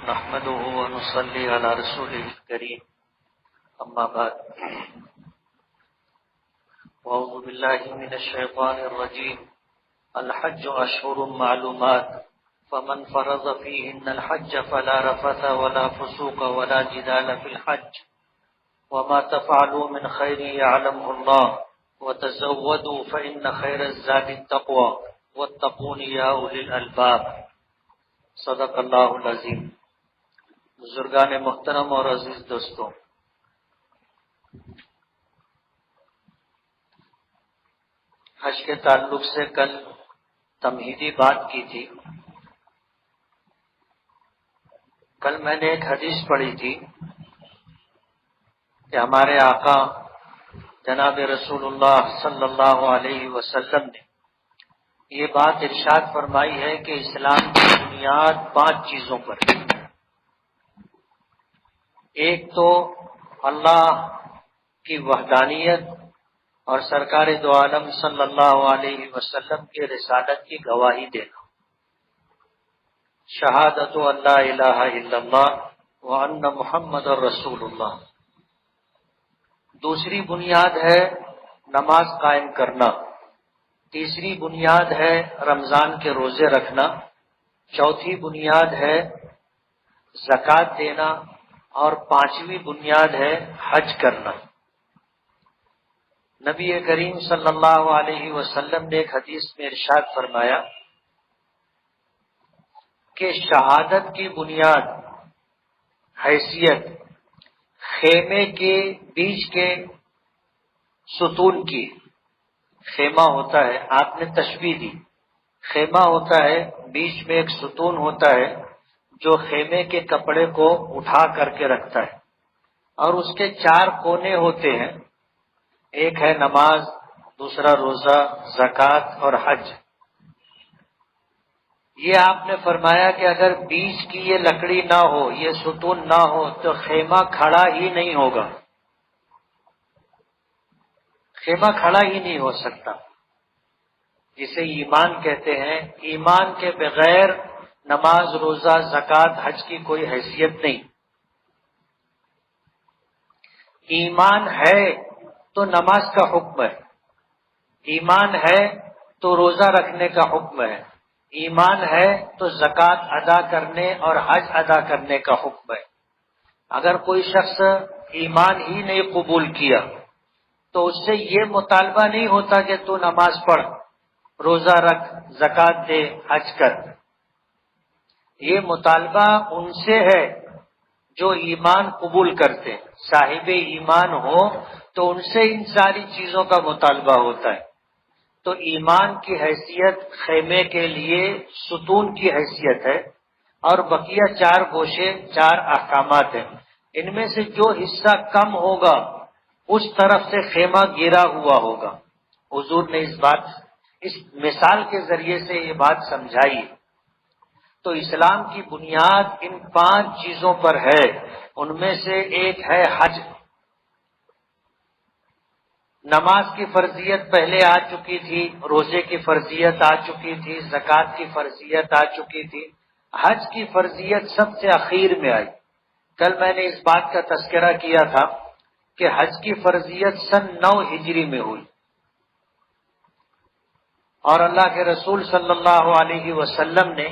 نحمده ونصلي على رسوله الكريم أما بعد وأعوذ بالله من الشيطان الرجيم الحج أشهر معلومات فمن فرض فيهن الحج فلا رفث ولا فسوق ولا جدال في الحج وما تفعلوا من خير يعلمه الله وتزودوا فإن خير الزاد التقوى واتقون يا أولي الألباب صدق اللہ العظیم۔ بزرگان محترم اور عزیز دوستوں، حج کے تعلق سے کل تمہیدی بات کی تھی۔ کل میں نے ایک حدیث پڑھی تھی کہ ہمارے آقا جناب رسول اللہ صلی اللہ علیہ وسلم نے یہ بات ارشاد فرمائی ہے کہ اسلام کی بنیاد 5 چیزوں پر ہے۔ ایک تو اللہ کی وحدانیت اور سرکار دو عالم صلی اللہ علیہ وسلم کے رسالت کی گواہی دینا، شہادت اللہ الہ الا اللہ وان محمد رسول اللہ۔ دوسری بنیاد ہے نماز قائم کرنا، تیسری بنیاد ہے رمضان کے روزے رکھنا، چوتھی بنیاد ہے زکوٰۃ دینا، اور 5ویں بنیاد ہے حج کرنا۔ نبی کریم صلی اللہ علیہ وسلم نے ایک حدیث میں ارشاد فرمایا کہ شہادت کی بنیاد حیثیت خیمے کے بیچ کے ستون کی، خیمہ ہوتا ہے، آپ نے تشبیہ دی، خیمہ ہوتا ہے، بیچ میں ایک ستون ہوتا ہے جو خیمے کے کپڑے کو اٹھا کر کے رکھتا ہے، اور اس کے 4 کونے ہوتے ہیں، ایک ہے نماز، دوسرا روزہ، زکوٰۃ اور حج۔ یہ آپ نے فرمایا کہ اگر بیچ کی یہ لکڑی نہ ہو، یہ ستون نہ ہو تو خیمہ کھڑا ہی نہیں ہوگا، خیمہ کھڑا ہی نہیں ہو سکتا۔ جسے ایمان کہتے ہیں، ایمان کے بغیر نماز، روزہ، زکوٰۃ، حج کی کوئی حیثیت نہیں۔ ایمان ہے تو نماز کا حکم ہے، ایمان ہے تو روزہ رکھنے کا حکم ہے، ایمان ہے تو زکوٰۃ ادا کرنے اور حج ادا کرنے کا حکم ہے۔ اگر کوئی شخص ایمان ہی نہیں قبول کیا تو اس سے یہ مطالبہ نہیں ہوتا کہ تو نماز پڑھ، روزہ رکھ، زکوٰۃ دے، حج کر۔ یہ مطالبہ ان سے ہے جو ایمان قبول کرتے، صاحب ایمان ہو تو ان سے ان ساری چیزوں کا مطالبہ ہوتا ہے۔ تو ایمان کی حیثیت خیمے کے لیے ستون کی حیثیت ہے، اور بقیہ 4 گوشے، 4 احکامات ہیں۔ ان میں سے جو حصہ کم ہوگا اس طرف سے خیمہ گرا ہوا ہوگا۔ حضور نے اس مثال کے ذریعے سے یہ بات سمجھائی۔ تو اسلام کی بنیاد ان 5 چیزوں پر ہے، ان میں سے ایک ہے حج۔ نماز کی فرضیت پہلے آ چکی تھی، روزے کی فرضیت آ چکی تھی، زکوٰۃ کی فرضیت آ چکی تھی، حج کی فرضیت سب سے اخیر میں آئی۔ کل میں نے اس بات کا تذکرہ کیا تھا کہ حج کی فرضیت سن 9 ہجری میں ہوئی، اور اللہ کے رسول صلی اللہ علیہ وسلم نے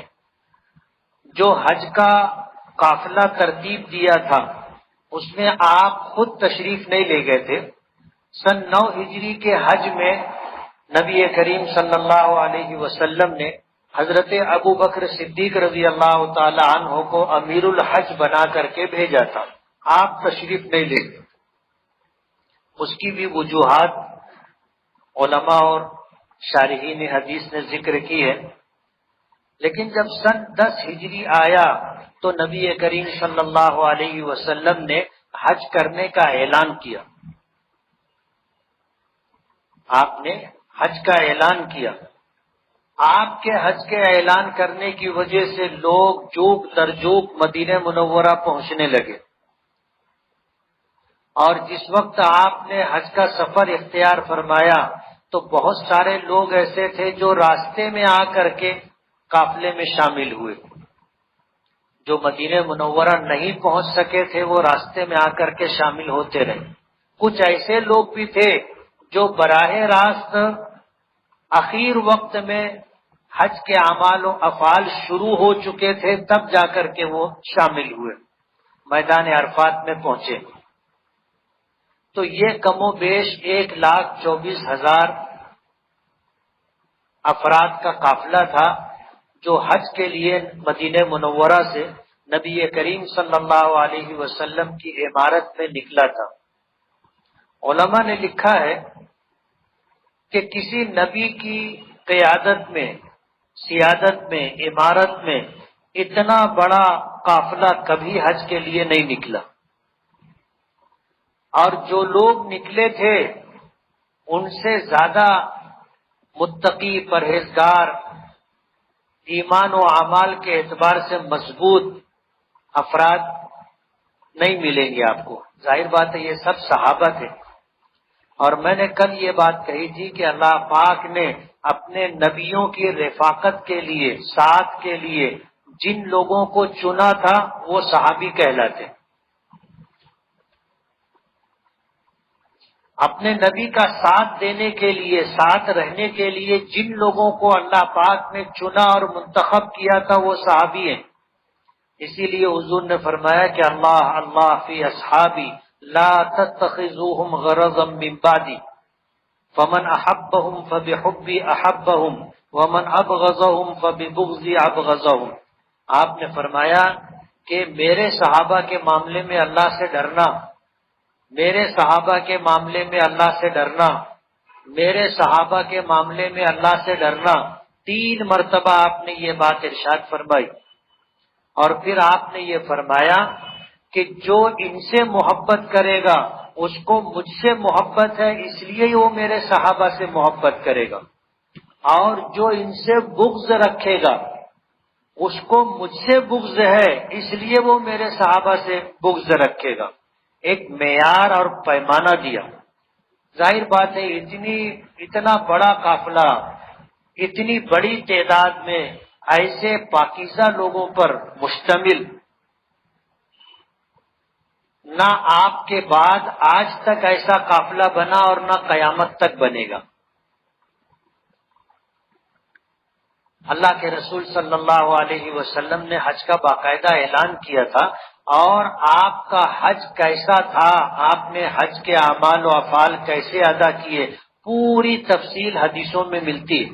جو حج کا قافلہ ترتیب دیا تھا اس میں آپ خود تشریف نہیں لے گئے تھے۔ سن 9 ہجری کے حج میں نبی کریم صلی اللہ علیہ وسلم نے حضرت ابو بکر صدیق رضی اللہ تعالی عنہ کو امیر الحج بنا کر کے بھیجا تھا، آپ تشریف نہیں لے گئے۔ اس کی بھی وجوہات علماء اور شارحین حدیث نے ذکر کی ہے، لیکن جب سن 10 ہجری آیا تو نبی کریم صلی اللہ علیہ وسلم نے حج کرنے کا اعلان کیا۔ آپ نے حج کا اعلان کیا۔ آپ کے حج کے اعلان کرنے کی وجہ سے لوگ جوک در جوک مدینہ منورہ پہنچنے لگے، اور جس وقت آپ نے حج کا سفر اختیار فرمایا تو بہت سارے لوگ ایسے تھے جو راستے میں آ کر کے قافلے میں شامل ہوئے، جو مدینہ منورہ نہیں پہنچ سکے تھے وہ راستے میں آ کر کے شامل ہوتے رہے۔ کچھ ایسے لوگ بھی تھے جو براہ راست اخیر وقت میں حج کے اعمال و افعال شروع ہو چکے تھے، تب جا کر کے وہ شامل ہوئے، میدان عرفات میں پہنچے۔ تو یہ کم و بیش 1,24,000 افراد کا قافلہ تھا جو حج کے لیے مدینہ منورہ سے نبی کریم صلی اللہ علیہ وسلم کی عمارت میں نکلا تھا۔ علماء نے لکھا ہے کہ کسی نبی کی قیادت میں، سیادت میں، عمارت میں اتنا بڑا قافلہ کبھی حج کے لیے نہیں نکلا، اور جو لوگ نکلے تھے ان سے زیادہ متقی، پرہیزگار، ایمان و اعمال کے اعتبار سے مضبوط افراد نہیں ملیں گے آپ کو۔ ظاہر بات ہے یہ سب صحابہ تھے، اور میں نے کل یہ بات کہی تھی کہ اللہ پاک نے اپنے نبیوں کی رفاقت کے لیے، ساتھ کے لیے جن لوگوں کو چنا تھا وہ صحابی کہلاتے۔ اپنے نبی کا ساتھ دینے کے لیے، ساتھ رہنے کے لیے جن لوگوں کو اللہ پاک نے چنا اور منتخب کیا تھا وہ صحابی ہیں۔ اسی لیے حضور نے فرمایا کہ اللہ اللہ فی اصحابی لا تتخذوهم غرضا من بعدی فمن احبهم فبحبی احبهم ومن ابغضهم فببغضی ابغضهم۔ آپ نے فرمایا کہ میرے صحابہ کے معاملے میں اللہ سے ڈرنا، میرے صحابہ کے معاملے میں اللہ سے ڈرنا، میرے صحابہ کے معاملے میں اللہ سے ڈرنا، 3 مرتبہ آپ نے یہ بات ارشاد فرمائی۔ اور پھر آپ نے یہ فرمایا کہ جو ان سے محبت کرے گا اس کو مجھ سے محبت ہے، اس لیے وہ میرے صحابہ سے محبت کرے گا، اور جو ان سے بغض رکھے گا اس کو مجھ سے بغض ہے، اس لیے وہ میرے صحابہ سے بغض رکھے گا۔ ایک معیار اور پیمانہ دیا۔ ظاہر بات ہے اتنا بڑا قافلہ، اتنی بڑی تعداد میں ایسے پاکیزہ لوگوں پر مشتمل، نہ آپ کے بعد آج تک ایسا قافلہ بنا اور نہ قیامت تک بنے گا۔ اللہ کے رسول صلی اللہ علیہ وسلم نے حج کا باقاعدہ اعلان کیا تھا، اور آپ کا حج کیسا تھا، آپ نے حج کے اعمال و افعال کیسے ادا کیے، پوری تفصیل حدیثوں میں ملتی ہے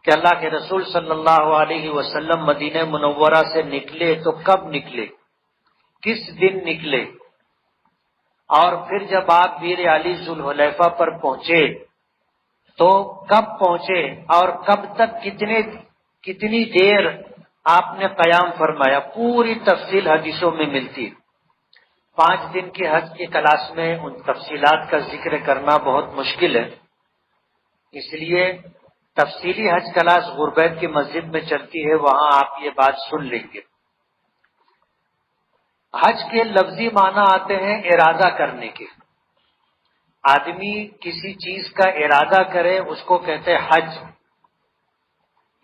کہ اللہ کے رسول صلی اللہ علیہ وسلم مدینہ منورہ سے نکلے تو کب نکلے، کس دن نکلے، اور پھر جب آپ بیر علی ذوالحلیفہ پر پہنچے تو کب پہنچے، اور کب تک کتنی دیر آپ نے قیام فرمایا، پوری تفصیل حدیثوں میں ملتی ہے۔ 5 دن کی حج کی کلاس میں ان تفصیلات کا ذکر کرنا بہت مشکل ہے، اس لیے تفصیلی حج کلاس غربیت کی مسجد میں چلتی ہے، وہاں آپ یہ بات سن لیں گے۔ حج کے لفظی معنی آتے ہیں ارادہ کرنے کے۔ آدمی کسی چیز کا ارادہ کرے اس کو کہتے ہیں حج،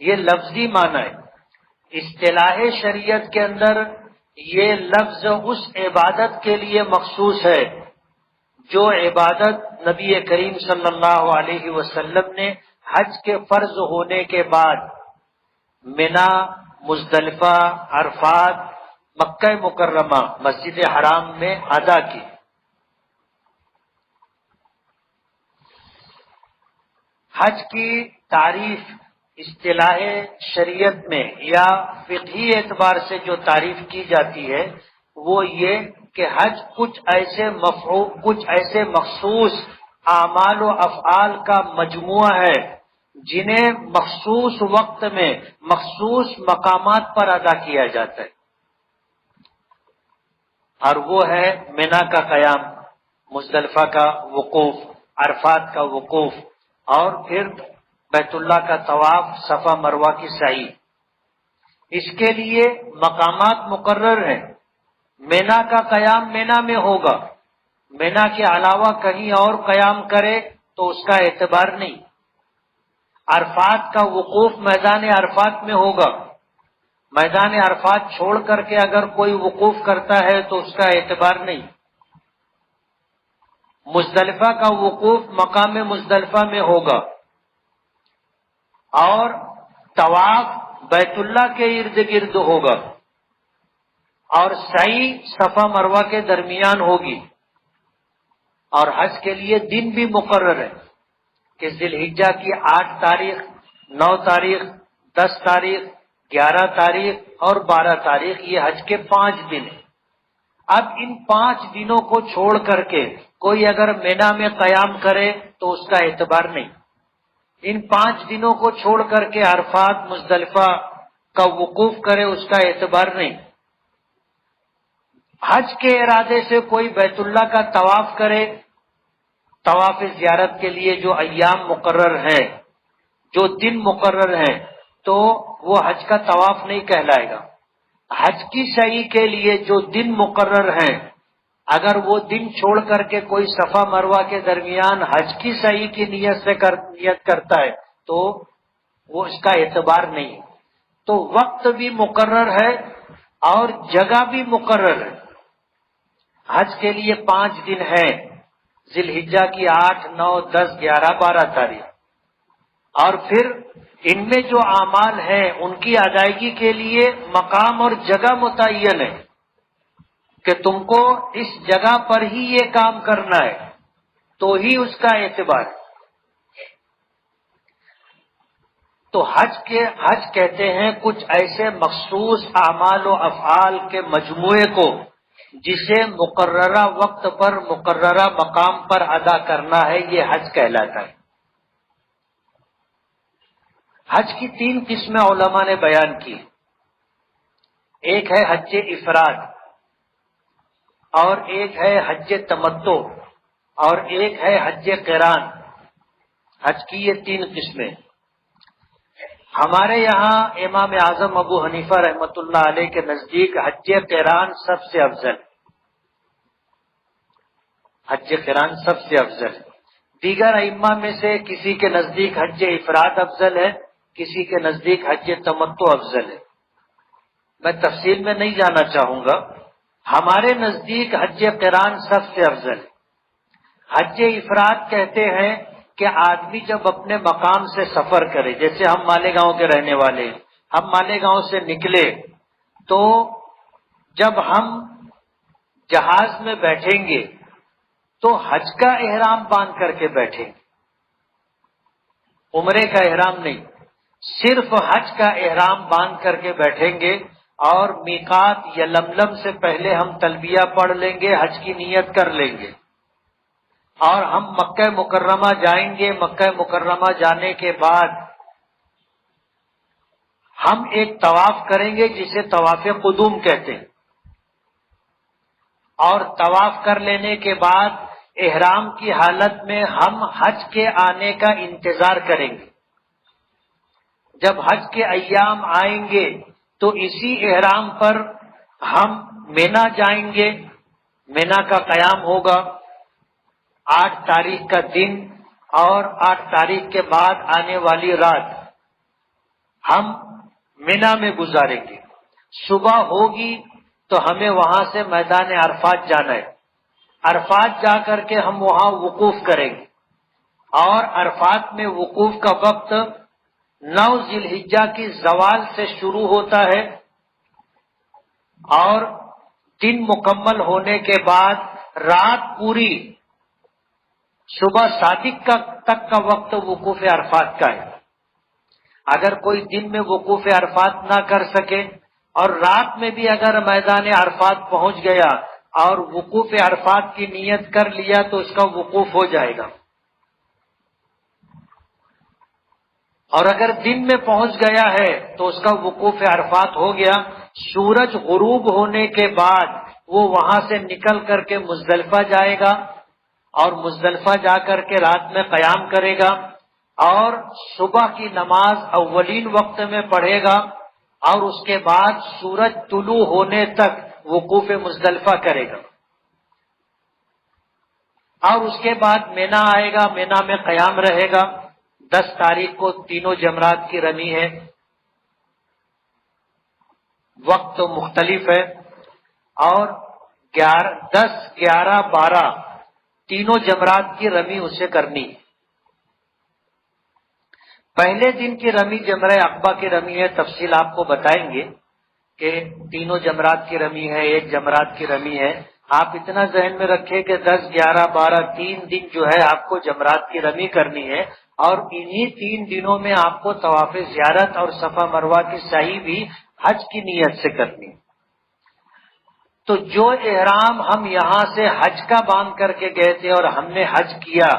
یہ لفظی معنی ہے۔ اصطلاح شریعت کے اندر یہ لفظ اس عبادت کے لیے مخصوص ہے جو عبادت نبی کریم صلی اللہ علیہ وسلم نے حج کے فرض ہونے کے بعد منا، مزدلفہ، عرفات، مکہ مکرمہ، مسجد حرام میں ادا کی۔ حج کی تعریف اصطلاح شریعت میں یا فقہی اعتبار سے جو تعریف کی جاتی ہے وہ یہ کہ حج کچھ ایسے مخصوص اعمال و افعال کا مجموعہ ہے جنہیں مخصوص وقت میں مخصوص مقامات پر ادا کیا جاتا ہے، اور وہ ہے منا کا قیام، مزدلفہ کا وقوف، عرفات کا وقوف، اور پھر بیت اللہ کا طواف، صفا مروہ کی سعی۔ اس کے لیے مقامات مقرر ہیں۔ منا کا قیام منا میں ہوگا، منا کے علاوہ کہیں اور قیام کرے تو اس کا اعتبار نہیں۔ عرفات کا وقوف میدان عرفات میں ہوگا، میدان عرفات چھوڑ کر کے اگر کوئی وقوف کرتا ہے تو اس کا اعتبار نہیں. مزدلفہ کا وقوف مقام مزدلفہ میں ہوگا اور طواف بیت اللہ کے ارد گرد ہوگا اور سعی صفا مروہ کے درمیان ہوگی. اور حج کے لیے دن بھی مقرر ہے کہ ذی الحجہ کی 8 تاریخ، 9 تاریخ، 10 تاریخ، 11 تاریخ اور 12 تاریخ، یہ حج کے 5 دن ہیں. اب ان 5 دنوں کو چھوڑ کر کے کوئی اگر مینا میں قیام کرے تو اس کا اعتبار نہیں. ان 5 دنوں کو چھوڑ کر کے عرفات مزدلفہ کا وقوف کرے اس کا اعتبار نہیں. حج کے ارادے سے کوئی بیت اللہ کا طواف کرے، طواف زیارت کے لیے جو ایام مقرر ہیں، جو دن مقرر ہیں، تو وہ حج کا طواف نہیں کہلائے گا. حج کی سعی کے لیے جو دن مقرر ہیں، اگر وہ دن چھوڑ کر کے کوئی صفا مروہ کے درمیان حج کی سعی کی نیت کرتا ہے تو وہ اس کا اعتبار نہیں. تو وقت بھی مقرر ہے اور جگہ بھی مقرر ہے. حج کے لیے 5 دن ہیں، ذی الحجہ کی 8، 9، 10، 11، 12 تاریخ. اور پھر ان میں جو اعمال ہیں ان کی ادائیگی کے لیے مقام اور جگہ متعین ہے کہ تم کو اس جگہ پر ہی یہ کام کرنا ہے تو ہی اس کا اعتبار ہے. تو حج کہتے ہیں کچھ ایسے مخصوص اعمال و افعال کے مجموعے کو جسے مقررہ وقت پر مقررہ مقام پر ادا کرنا ہے، یہ حج کہلاتا ہے. حج کی 3 قسمیں علماء نے بیان کی. ایک ہے حج افراد، اور ایک ہے حج تمتع، اور ایک ہے حج قران. حج کی یہ 3 قسمیں. ہمارے یہاں امام اعظم ابو حنیفہ رحمۃ اللہ علیہ کے نزدیک حج قران سب سے افضل. حج قران سب سے افضل. دیگر ائمہ میں سے کسی کے نزدیک حج افراد افضل ہے، کسی کے نزدیک حج تمتع افضل ہے. میں تفصیل میں نہیں جانا چاہوں گا. ہمارے نزدیک حج قران سب سے افضل ہے. حج افراد کہتے ہیں کہ آدمی جب اپنے مقام سے سفر کرے، جیسے ہم مالیگاؤں کے رہنے والے ہیں، ہم مالیگاؤں سے نکلے تو جب ہم جہاز میں بیٹھیں گے تو حج کا احرام باندھ کر کے بیٹھیں گے، عمرے کا احرام نہیں، صرف حج کا احرام باندھ کر کے بیٹھیں گے. اور میقات یا لملم سے پہلے ہم تلبیہ پڑھ لیں گے، حج کی نیت کر لیں گے، اور ہم مکہ مکرمہ جائیں گے. مکہ مکرمہ جانے کے بعد ہم ایک طواف کریں گے جسے طواف قدوم کہتے ہیں، اور طواف کر لینے کے بعد احرام کی حالت میں ہم حج کے آنے کا انتظار کریں گے. جب حج کے ایام آئیں گے تو اسی احرام پر ہم مینا جائیں گے، مینا کا قیام ہوگا. 8 تاریخ کا دن اور 8 تاریخ کے بعد آنے والی رات ہم مینا میں گزاریں گے. صبح ہوگی تو ہمیں وہاں سے میدان عرفات جانا ہے. عرفات جا کر کے ہم وہاں وقوف کریں گے، اور عرفات میں وقوف کا وقت 9 ذی الحجہ کی زوال سے شروع ہوتا ہے، اور دن مکمل ہونے کے بعد رات پوری صبح صادق تک کا وقت وقوف عرفات کا ہے. اگر کوئی دن میں وقوف عرفات نہ کر سکے اور رات میں بھی اگر میدان عرفات پہنچ گیا اور وقوف عرفات کی نیت کر لیا تو اس کا وقوف ہو جائے گا. اور اگر دن میں پہنچ گیا ہے تو اس کا وقوف عرفات ہو گیا. سورج غروب ہونے کے بعد وہ وہاں سے نکل کر کے مزدلفہ جائے گا، اور مزدلفہ جا کر کے رات میں قیام کرے گا، اور صبح کی نماز اولین وقت میں پڑھے گا، اور اس کے بعد سورج طلوع ہونے تک وقوف مزدلفہ کرے گا. اور اس کے بعد مینا آئے گا، مینا میں قیام رہے گا. 10 تاریخ کو تینوں جمرات کی رمی ہے. وقت مختلف ہے، اور 10، 11، 12 تینوں جمرات کی رمی اسے کرنی ہے۔ پہلے دن کی رمی جمرہ عقبہ کی رمی ہے، تفصیل آپ کو بتائیں گے کہ تینوں جمرات کی رمی ہے، ایک جمرات کی رمی ہے۔ آپ اتنا ذہن میں رکھیں کہ 10، 11، 12 3 دن جو ہے آپ کو جمرات کی رمی کرنی ہے، اور انہی 3 دنوں میں آپ کو طواف زیارت اور صفا مروہ کی سعی بھی حج کی نیت سے کرنی ہے۔ تو جو احرام ہم یہاں سے حج کا باندھ کر کے گئے تھے اور ہم نے حج کیا،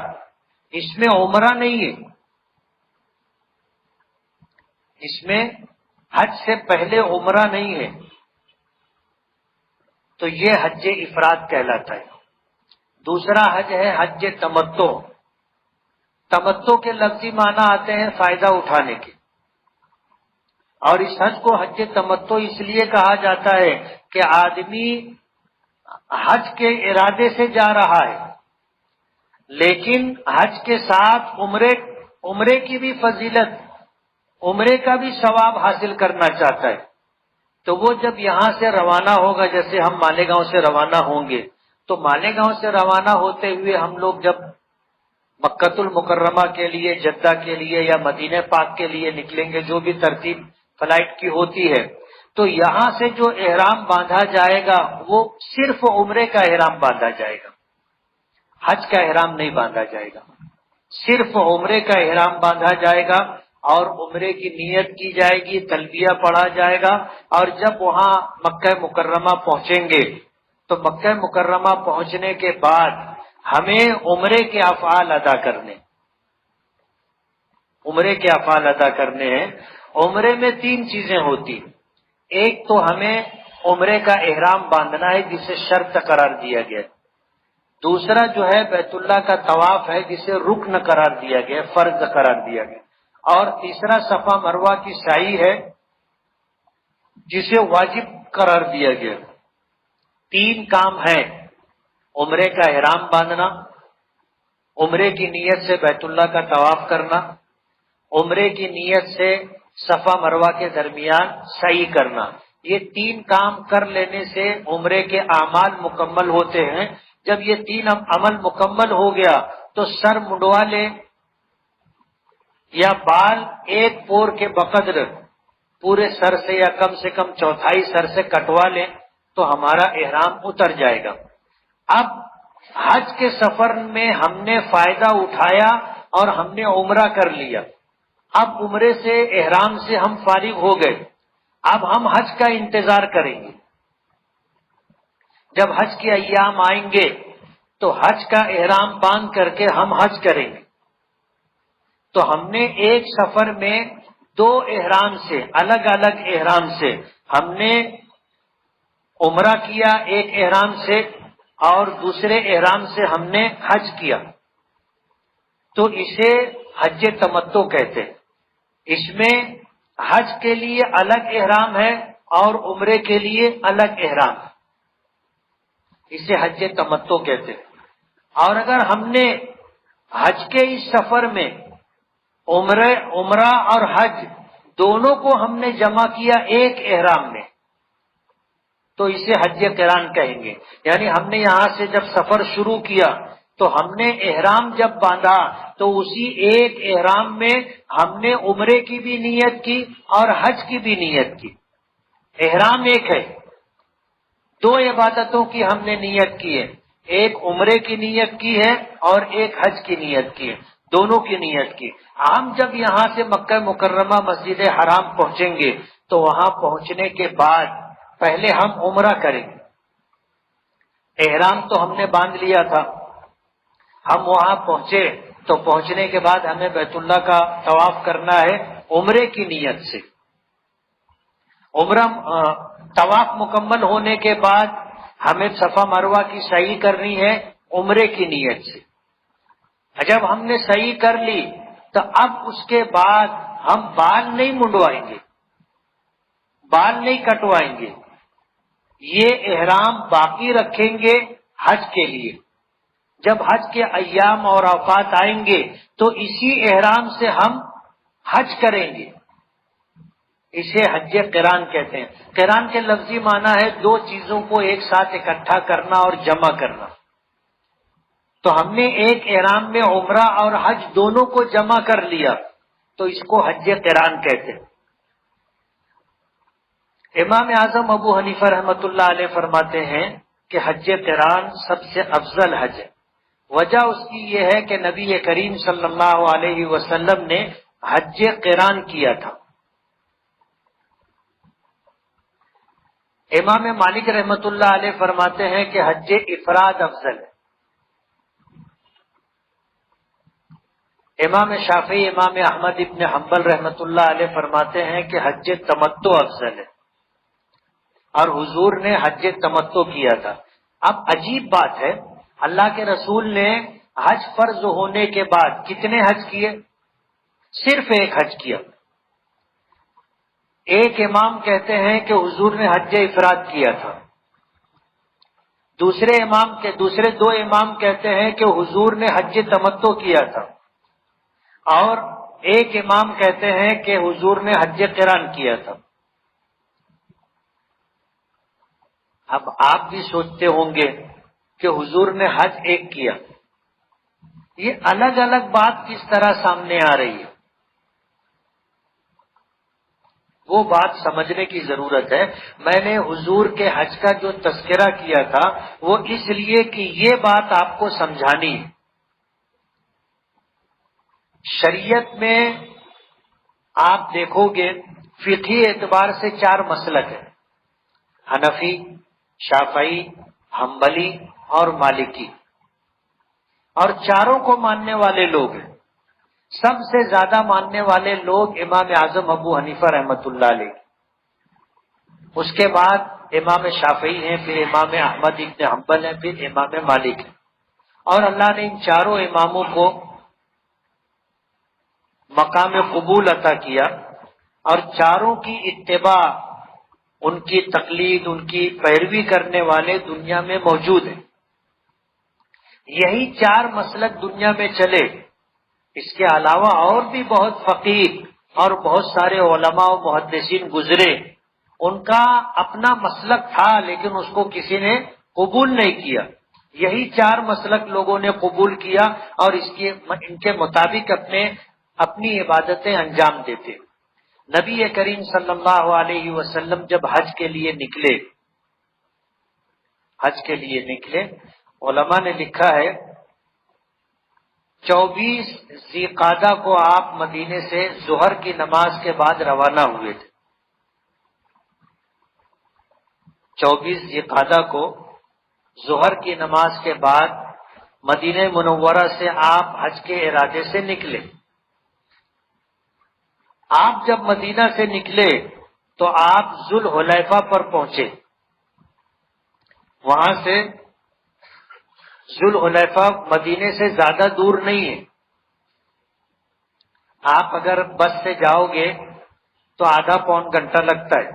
اس میں عمرہ نہیں ہے، اس میں حج سے پہلے عمرہ نہیں ہے، تو یہ حج افراد کہلاتا ہے۔ دوسرا حج ہے حج تمتع۔ تمتع کے لفظی معنی آتے ہیں فائدہ اٹھانے کے، اور اس حج کو حج تمتع اس لیے کہا جاتا ہے کہ آدمی حج کے ارادے سے جا رہا ہے، لیکن حج کے ساتھ عمرے کی بھی فضیلت، عمرے کا بھی ثواب حاصل کرنا چاہتا ہے۔ تو وہ جب یہاں سے روانہ ہوگا، جیسے ہم مالیگاؤں سے روانہ ہوں گے، تو مالیگاؤں سے روانہ ہوتے ہوئے ہم لوگ جب مکۃ المکرمہ کے لیے، جدہ کے لیے یا مدینہ پاک کے لیے نکلیں گے، جو بھی ترتیب فلائٹ کی ہوتی ہے، تو یہاں سے جو احرام باندھا جائے گا وہ صرف عمرے کا احرام باندھا جائے گا، حج کا احرام نہیں باندھا جائے گا، صرف عمرے کا احرام باندھا جائے گا، اور عمرے کی نیت کی جائے گی، تلبیہ پڑھا جائے گا، اور جب وہاں مکہ مکرمہ پہنچیں گے تو مکہ مکرمہ پہنچنے کے بعد ہمیں عمرے کے افعال ادا کرنے، عمرے کے افعال ادا کرنے ہیں۔ عمرے میں 3 چیزیں ہوتی، ایک تو ہمیں عمرے کا احرام باندھنا ہے جسے شرط قرار دیا گیا، دوسرا جو ہے بیت اللہ کا طواف ہے جسے رکن قرار دیا گیا، فرض قرار دیا گیا، اور تیسرا صفا مروہ کی سعی ہے جسے واجب قرار دیا گیا۔ 3 کام ہیں، عمرے کا احرام باندھنا، عمرے کی نیت سے بیت اللہ کا طواف کرنا، عمرے کی نیت سے صفا مروہ کے درمیان سعی کرنا۔ یہ 3 کام کر لینے سے عمرے کے اعمال مکمل ہوتے ہیں۔ جب یہ 3 عمل مکمل ہو گیا تو سر منڈوا لے یا بال ایک پور کے بقدر پورے سر سے یا کم سے کم چوتھائی سر سے کٹوا لیں تو ہمارا احرام اتر جائے گا۔ اب حج کے سفر میں ہم نے فائدہ اٹھایا اور ہم نے عمرہ کر لیا، اب عمرے سے احرام سے ہم فارغ ہو گئے، اب ہم حج کا انتظار کریں گے۔ جب حج کے ایام آئیں گے تو حج کا احرام باندھ کر کے ہم حج کریں گے۔ تو ہم نے ایک سفر میں 2 احرام سے، الگ الگ احرام سے ہم نے عمرہ کیا، ایک احرام سے، اور دوسرے احرام سے ہم نے حج کیا، تو اسے حج تمتع کہتے ہیں۔ اس میں حج کے لیے الگ احرام ہے اور عمرے کے لیے الگ احرام ہے، اسے حج تمتع کہتے ہیں۔ اور اگر ہم نے حج کے اس سفر میں عمرہ اور حج دونوں کو ہم نے جمع کیا ایک احرام میں، تو اسے حج قران کہیں گے۔ یعنی ہم نے یہاں سے جب سفر شروع کیا تو ہم نے احرام جب باندھا تو اسی ایک احرام میں ہم نے عمرے کی بھی نیت کی اور حج کی بھی نیت کی۔ احرام ایک ہے، 2 عبادتوں کی ہم نے نیت کی ہے، ایک عمرے کی نیت کی ہے اور ایک حج کی نیت کی ہے، دونوں کی نیت کی۔ ہم جب یہاں سے مکہ مکرمہ مسجد حرام پہنچیں گے تو وہاں پہنچنے کے بعد پہلے ہم عمرہ کریں گے۔ احرام تو ہم نے باندھ لیا تھا، ہم وہاں پہنچے تو پہنچنے کے بعد ہمیں بیت اللہ کا طواف کرنا ہے عمرے کی نیت سے۔ عمرہ طواف مکمل ہونے کے بعد ہمیں صفا مروہ کی سعی کرنی ہے عمرے کی نیت سے۔ جب ہم نے سعی کر لی تو اب اس کے بعد ہم بال نہیں منڈوائیں گے، بال نہیں کٹوائیں گے، یہ احرام باقی رکھیں گے حج کے لیے۔ جب حج کے ایام اور اوقات آئیں گے تو اسی احرام سے ہم حج کریں گے۔ اسے حج قران کہتے ہیں۔ قران کے لفظی معنی ہے دو چیزوں کو ایک ساتھ اکٹھا کرنا اور جمع کرنا۔ تو ہم نے ایک احرام میں عمرہ اور حج دونوں کو جمع کر لیا، تو اس کو حج قران کہتے ہیں۔ امام اعظم ابو حنیفہ رحمۃ اللہ علیہ فرماتے ہیں کہ حج قران سب سے افضل حج ہے۔ وجہ اس کی یہ ہے کہ نبی کریم صلی اللہ علیہ وسلم نے حج قران کیا تھا۔ امام مالک رحمۃ اللہ علیہ فرماتے ہیں کہ حج افراد افضل ہے۔ امام شافعی امام احمد ابن حنبل رحمۃ اللہ علیہ فرماتے ہیں کہ حج تمتع افضل ہے، اور حضور نے حج تمتع کیا تھا۔ اب عجیب بات ہے، اللہ کے رسول نے حج فرض ہونے کے بعد کتنے حج کیے؟ صرف ایک حج کیا۔ ایک امام کہتے ہیں کہ حضور نے حج افراد کیا تھا، دوسرے دو امام کہتے ہیں کہ حضور نے حج تمتع کیا تھا، اور ایک امام کہتے ہیں کہ حضور نے حج قران کیا تھا۔ اب آپ بھی سوچتے ہوں گے کہ حضور نے حج ایک کیا، یہ الگ الگ بات کس طرح سامنے آ رہی ہے؟ وہ بات سمجھنے کی ضرورت ہے۔ میں نے حضور کے حج کا جو تذکرہ کیا تھا وہ اس لیے کہ یہ بات آپ کو سمجھانی ہے۔ شریعت میں آپ دیکھو گے فقہی اعتبار سے 4 مسلک ہیں، حنفی، شافعی، حنبلی اور مالکی، اور چاروں کو ماننے والے لوگ ہیں۔ سب سے زیادہ ماننے والے لوگ امام اعظم ابو حنیفہ رحمۃ اللہ علیہ، اس کے بعد امام شافعی ہیں، پھر امام احمد ابن حنبل ہیں، پھر امام مالک ہیں۔ اور اللہ نے ان چاروں اماموں کو مقام قبول عطا کیا، اور چاروں کی اتباع، ان کی تقلید، ان کی پیروی کرنے والے دنیا میں موجود ہیں۔ یہی 4 مسلک دنیا میں چلے، اس کے علاوہ اور بھی بہت فقیہ اور بہت سارے علماء و محدثین گزرے، ان کا اپنا مسلک تھا لیکن اس کو کسی نے قبول نہیں کیا۔ یہی 4 مسلک لوگوں نے قبول کیا اور ان کے مطابق اپنی عبادتیں انجام دیتے۔ نبی کریم صلی اللہ علیہ وسلم جب حج کے لیے نکلے، علماء نے لکھا ہے 24 ذی قعدہ کو آپ مدینے سے ظہر کی نماز کے بعد روانہ ہوئے تھے۔ 24 ذی قعدہ کو ظہر کی نماز کے بعد مدینہ منورہ سے آپ حج کے ارادے سے نکلے۔ آپ جب مدینہ سے نکلے تو آپ ذوالحلیفہ پر پہنچے۔ وہاں سے ذوالحلیفہ مدینے سے زیادہ دور نہیں ہے، آپ اگر بس سے جاؤ گے تو آدھا پون گھنٹہ لگتا ہے،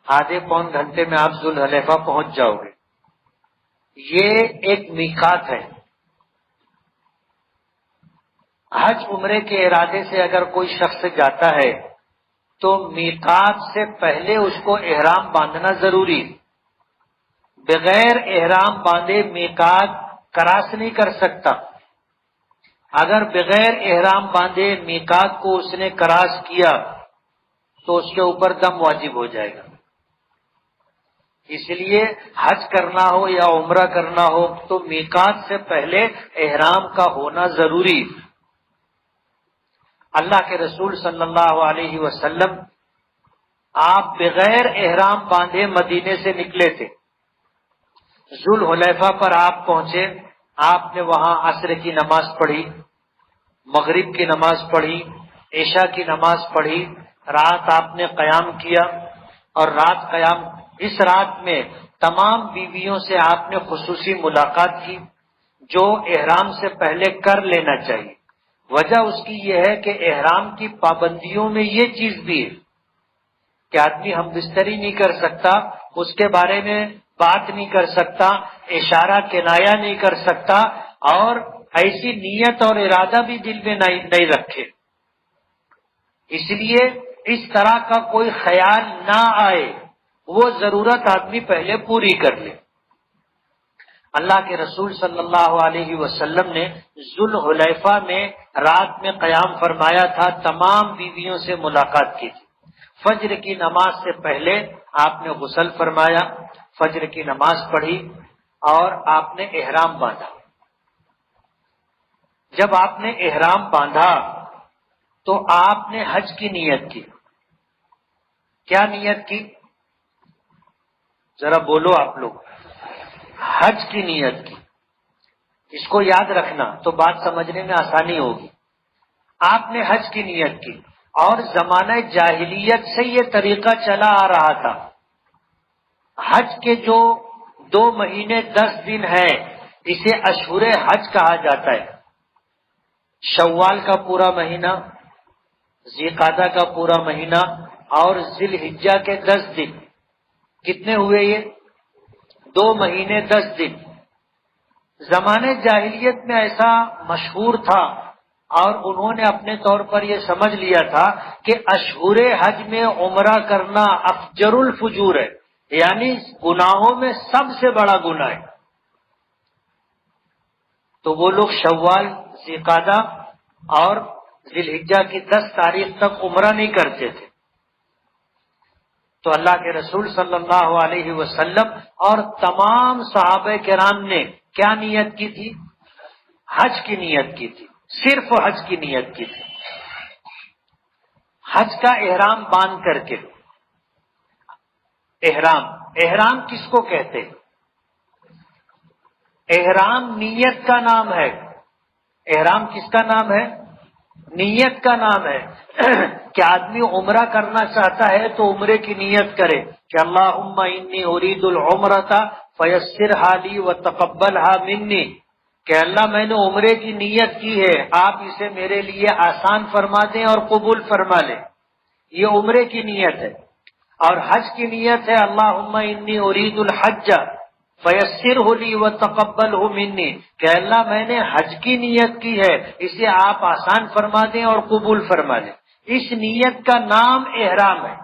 آدھے پون گھنٹے میں آپ ذوالحلیفہ پہنچ جاؤ گے۔ یہ ایک میقات ہے۔ حج عمرے کے ارادے سے اگر کوئی شخص جاتا ہے تو میقات سے پہلے اس کو احرام باندھنا ضروری ہے۔ بغیر احرام باندھے میقات کراس نہیں کر سکتا۔ اگر بغیر احرام باندھے میقات کو اس نے کراس کیا تو اس کے اوپر دم واجب ہو جائے گا۔ اس لیے حج کرنا ہو یا عمرہ کرنا ہو تو میقات سے پہلے احرام کا ہونا ضروری ہے۔ اللہ کے رسول صلی اللہ علیہ وسلم آپ بغیر احرام باندھے مدینے سے نکلے تھے۔ ذوالحلیفہ پر آپ پہنچے، آپ نے وہاں عصر کی نماز پڑھی، مغرب کی نماز پڑھی، عشاء کی نماز پڑھی، رات آپ نے قیام کیا، اور اس رات میں تمام بیویوں سے آپ نے خصوصی ملاقات کی، جو احرام سے پہلے کر لینا چاہیے۔ وجہ اس کی یہ ہے کہ احرام کی پابندیوں میں یہ چیز بھی ہے کہ آدمی ہم بستری نہیں کر سکتا، اس کے بارے میں بات نہیں کر سکتا، اشارہ کنایا نہیں کر سکتا، اور ایسی نیت اور ارادہ بھی دل میں نہیں رکھے۔ اس لیے اس طرح کا کوئی خیال نہ آئے، وہ ضرورت آدمی پہلے پوری کر لے۔ اللہ کے رسول صلی اللہ علیہ وسلم نے ذوالحلیفہ میں رات میں قیام فرمایا تھا، تمام بیویوں سے ملاقات کی تھی۔ فجر کی نماز سے پہلے آپ نے غسل فرمایا، فجر کی نماز پڑھی اور آپ نے احرام باندھا۔ جب آپ نے احرام باندھا تو آپ نے حج کی نیت کی۔ کیا نیت کی؟ ذرا بولو آپ لوگ۔ حج کی نیت کی۔ اس کو یاد رکھنا تو بات سمجھنے میں آسانی ہوگی۔ آپ نے حج کی نیت کی، اور زمانہ جاہلیت سے یہ طریقہ چلا آ رہا تھا۔ حج کے جو 2 مہینے 10 دن ہیں، اسے اشہر حج کہا جاتا ہے۔ شوال کا پورا مہینہ، ذی القعدہ کا پورا مہینہ، اور ذی الحجہ کے 10 دن۔ کتنے ہوئے یہ؟ 2 مہینے 10 دن۔ زمانے جاہلیت میں ایسا مشہور تھا، اور انہوں نے اپنے طور پر یہ سمجھ لیا تھا کہ اشہر حج میں عمرہ کرنا افجر الفجور ہے، یعنی گناہوں میں سب سے بڑا گناہ ہے۔ تو وہ لوگ شوال، ذی القعدہ اور ذی الحجہ کی 10 تاریخ تک عمرہ نہیں کرتے تھے۔ تو اللہ کے رسول صلی اللہ علیہ وسلم اور تمام صحابہ کرام نے کیا نیت کی تھی؟ حج کی نیت کی تھی، صرف حج کی نیت کی تھی۔ حج کا احرام باندھ کر کے۔ احرام کس کو کہتے ہیں؟ احرام نیت کا نام ہے۔ احرام کس کا نام ہے؟ نیت کا نام ہے۔ کہ آدمی عمرہ کرنا چاہتا ہے تو عمرے کی نیت کرے کہ اللہم انی ارید العمرۃ فیسرھا لی وتقبلھا منی، کہ اللہ میں نے عمرے کی نیت کی ہے، آپ اسے میرے لیے آسان فرما دیں اور قبول فرما لیں۔ یہ عمرے کی نیت ہے۔ اور حج کی نیت ہے اللہم انی ارید الحج فیسرہ لی وتقبلہ منی، کہ اللہ میں نے حج کی نیت کی ہے، اسے آپ آسان فرما دیں اور قبول فرما لیں۔ اس نیت کا نام احرام ہے۔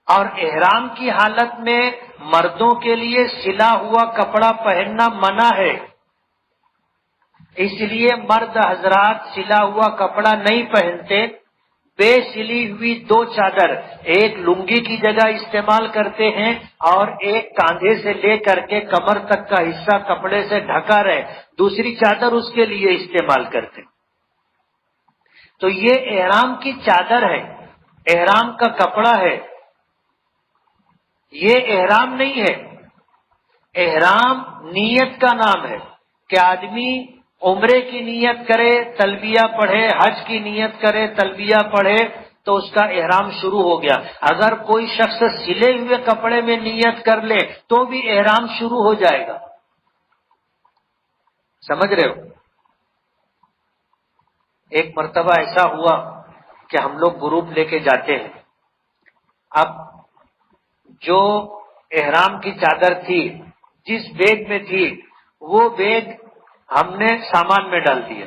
اور احرام کی حالت میں مردوں کے لیے سلا ہوا کپڑا پہننا منع ہے، اس لیے مرد حضرات سلا ہوا کپڑا نہیں پہنتے، بے سلی ہوئی 2 چادر، ایک لنگی کی جگہ استعمال کرتے ہیں اور ایک کاندھے سے لے کر کے کمر تک کا حصہ کپڑے سے ڈھکا رہے، دوسری چادر اس کے لیے استعمال کرتے ہیں۔ تو یہ احرام کی چادر ہے، احرام کا کپڑا ہے، یہ احرام نہیں ہے۔ احرام نیت کا نام ہے کہ آدمی عمرے کی نیت کرے، تلبیہ پڑھے، حج کی نیت کرے، تلبیہ پڑھے، تو اس کا احرام شروع ہو گیا۔ اگر کوئی شخص سلے ہوئے کپڑے میں نیت کر لے تو بھی احرام شروع ہو جائے گا۔ سمجھ رہے ہو؟ ایک مرتبہ ایسا ہوا کہ ہم لوگ گروپ لے کے جاتے ہیں۔ اب جو احرام کی چادر تھی جس بیگ میں تھی، وہ بیگ ہم نے سامان میں ڈال دیا۔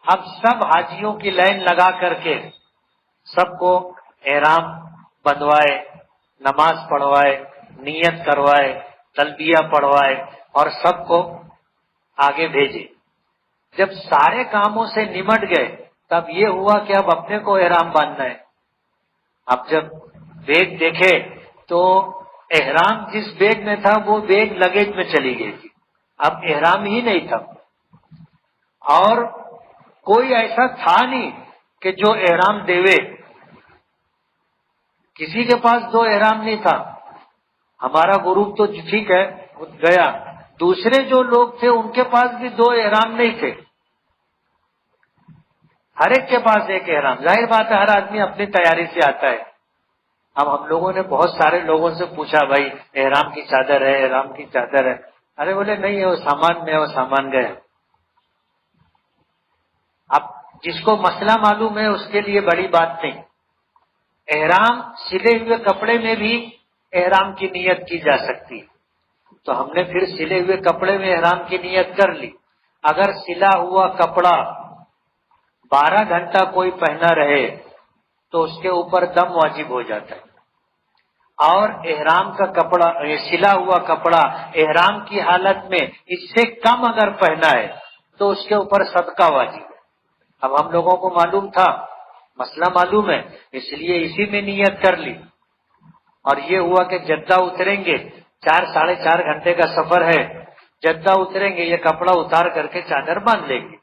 اب سب حاجیوں کی لائن لگا کر کے سب کو احرام بندھوائے، نماز پڑھوائے، نیت کروائے، تلبیہ پڑھوائے اور سب کو آگے بھیجے۔ جب سارے کاموں سے نمٹ گئے تب یہ ہوا کہ اب اپنے کو احرام باندھنا ہے۔ اب جب بیگ دیکھے تو احرام جس بیگ میں تھا وہ بیگ لگیج میں چلی گئی تھی، اب احرام ہی نہیں تھا۔ اور کوئی ایسا تھا نہیں کہ جو احرام دیوے، کسی کے پاس 2 احرام نہیں تھا۔ ہمارا گروپ تو ٹھیک ہے گیا، دوسرے جو لوگ تھے ان کے پاس بھی 2 احرام نہیں تھے، ہر ایک کے پاس ایک احرام۔ ظاہر بات ہے ہر آدمی اپنی تیاری سے آتا ہے۔ اب ہم لوگوں نے بہت سارے لوگوں سے پوچھا، بھائی احرام کی چادر ہے، احرام کی چادر ہے؟ ارے بولے نہیں ہے، وہ سامان میں ہے، وہ سامان گئے۔ اب جس کو مسئلہ معلوم ہے اس کے لیے بڑی بات نہیں۔ احرام سلے ہوئے کپڑے میں بھی احرام کی نیت کی جا سکتی ہے، تو ہم نے پھر سلے ہوئے کپڑے میں احرام کی نیت کر لی۔ اگر سلا ہوا کپڑا 12 گھنٹہ کوئی پہنا رہے تو اس کے اوپر دم واجب ہو جاتا ہے، اور احرام کا کپڑا، سلا ہوا کپڑا احرام کی حالت میں اس سے کم اگر پہنا ہے تو اس کے اوپر صدقہ واجب ہے۔ اب ہم لوگوں کو معلوم تھا، مسئلہ معلوم ہے، اس لیے اسی میں نیت کر لی، اور یہ ہوا کہ جدہ اتریں گے، 4 سے 4.5 گھنٹے کا سفر ہے، جدہ اتریں گے، یہ کپڑا اتار کر کے چادر باندھ لیں گے۔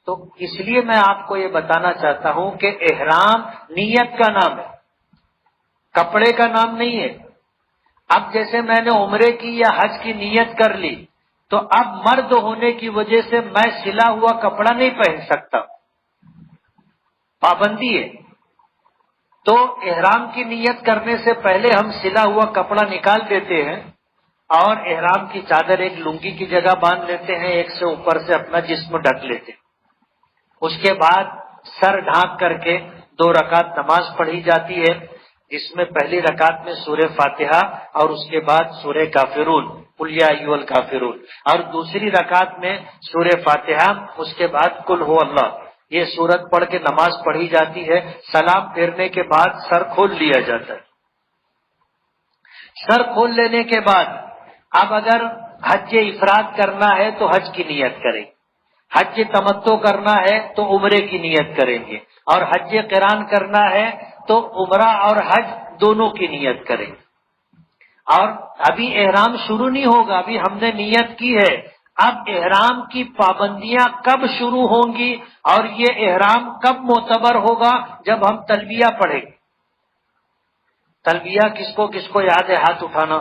تو اس لیے میں آپ کو یہ بتانا چاہتا ہوں کہ احرام نیت کا نام ہے، کپڑے کا نام نہیں ہے۔ اب جیسے میں نے عمرے کی یا حج کی نیت کر لی، تو اب مرد ہونے کی وجہ سے میں سلا ہوا کپڑا نہیں پہن سکتا، پابندی ہے۔ تو احرام کی نیت کرنے سے پہلے ہم سلا ہوا کپڑا نکال دیتے ہیں، اور احرام کی چادر ایک لنگی کی جگہ باندھ لیتے ہیں، ایک سے اوپر سے اپنا جسم ڈھک لیتے ہیں۔ اس کے بعد سر ڈھانک کر کے 2 رکعت نماز پڑھی جاتی ہے، جس میں پہلی رکعت میں سورہ فاتحہ اور اس کے بعد سورہ کافرون، قل یا ایھا الکافرون، اور دوسری رکعت میں سورہ فاتحہ، اس کے بعد قل ھو اللہ، یہ سورت پڑھ کے نماز پڑھی جاتی ہے۔ سلام پھیرنے کے بعد سر کھول لیا جاتا ہے۔ سر کھول لینے کے بعد اب اگر حج افراد کرنا ہے تو حج کی نیت کریں، حج تمتع کرنا ہے تو عمرے کی نیت کریں گے، اور حج قران کرنا ہے تو عمرہ اور حج دونوں کی نیت کریں۔ اور ابھی احرام شروع نہیں ہوگا، ابھی ہم نے نیت کی ہے۔ اب احرام کی پابندیاں کب شروع ہوں گی اور یہ احرام کب معتبر ہوگا؟ جب ہم تلبیہ پڑھیں گے۔ تلبیہ کس کو یاد ہے؟ ہاتھ اٹھانا۔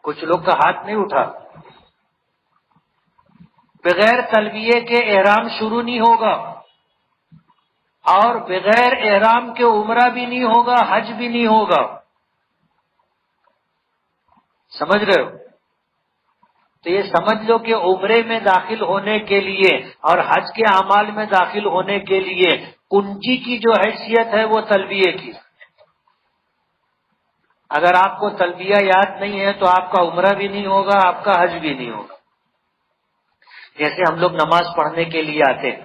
کچھ لوگ کا ہاتھ نہیں اٹھا۔ بغیر تلبیے کے احرام شروع نہیں ہوگا، اور بغیر احرام کے عمرہ بھی نہیں ہوگا، حج بھی نہیں ہوگا۔ سمجھ رہے ہو؟ تو یہ سمجھ لو کہ عمرے میں داخل ہونے کے لیے اور حج کے اعمال میں داخل ہونے کے لیے کنجی کی جو حیثیت ہے وہ تلبیے کی۔ اگر آپ کو تلبیہ یاد نہیں ہے تو آپ کا عمرہ بھی نہیں ہوگا، آپ کا حج بھی نہیں ہوگا۔ جیسے ہم لوگ نماز پڑھنے کے لیے آتے ہیں،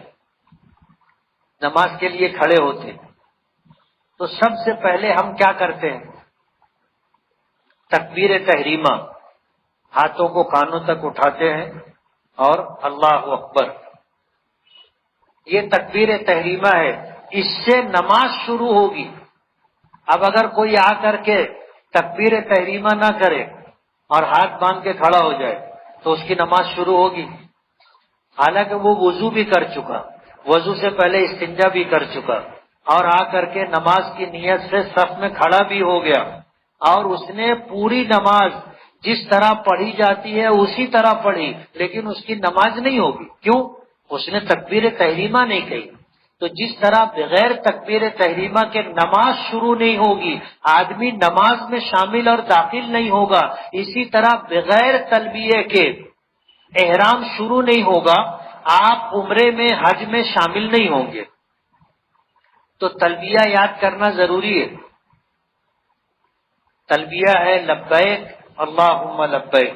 نماز کے لیے کھڑے ہوتے، تو سب سے پہلے ہم کیا کرتے ہیں؟ تکبیر تحریمہ، ہاتھوں کو کانوں تک اٹھاتے ہیں اور اللہ اکبر، یہ تکبیر تحریمہ ہے، اس سے نماز شروع ہوگی۔ اب اگر کوئی آ کر کے تکبیر تحریمہ نہ کرے اور ہاتھ باندھ کے کھڑا ہو جائے تو اس کی نماز شروع ہوگی، حالانکہ وہ وضو بھی کر چکا، وضو سے پہلے استنجا بھی کر چکا، اور آ کر کے نماز کی نیت سے صف میں کھڑا بھی ہو گیا، اور اس نے پوری نماز جس طرح پڑھی جاتی ہے اسی طرح پڑھی، لیکن اس کی نماز نہیں ہوگی۔ کیوں؟ اس نے تکبیر تحریمہ نہیں کہی۔ تو جس طرح بغیر تکبیر تحریمہ کے نماز شروع نہیں ہوگی، آدمی نماز میں شامل اور داخل نہیں ہوگا، اسی طرح بغیر تلبیہ کے احرام شروع نہیں ہوگا، آپ عمرے میں حج میں شامل نہیں ہوں گے۔ تو تلبیہ یاد کرنا ضروری ہے۔ تلبیہ ہے لبیک اللہم لبیک،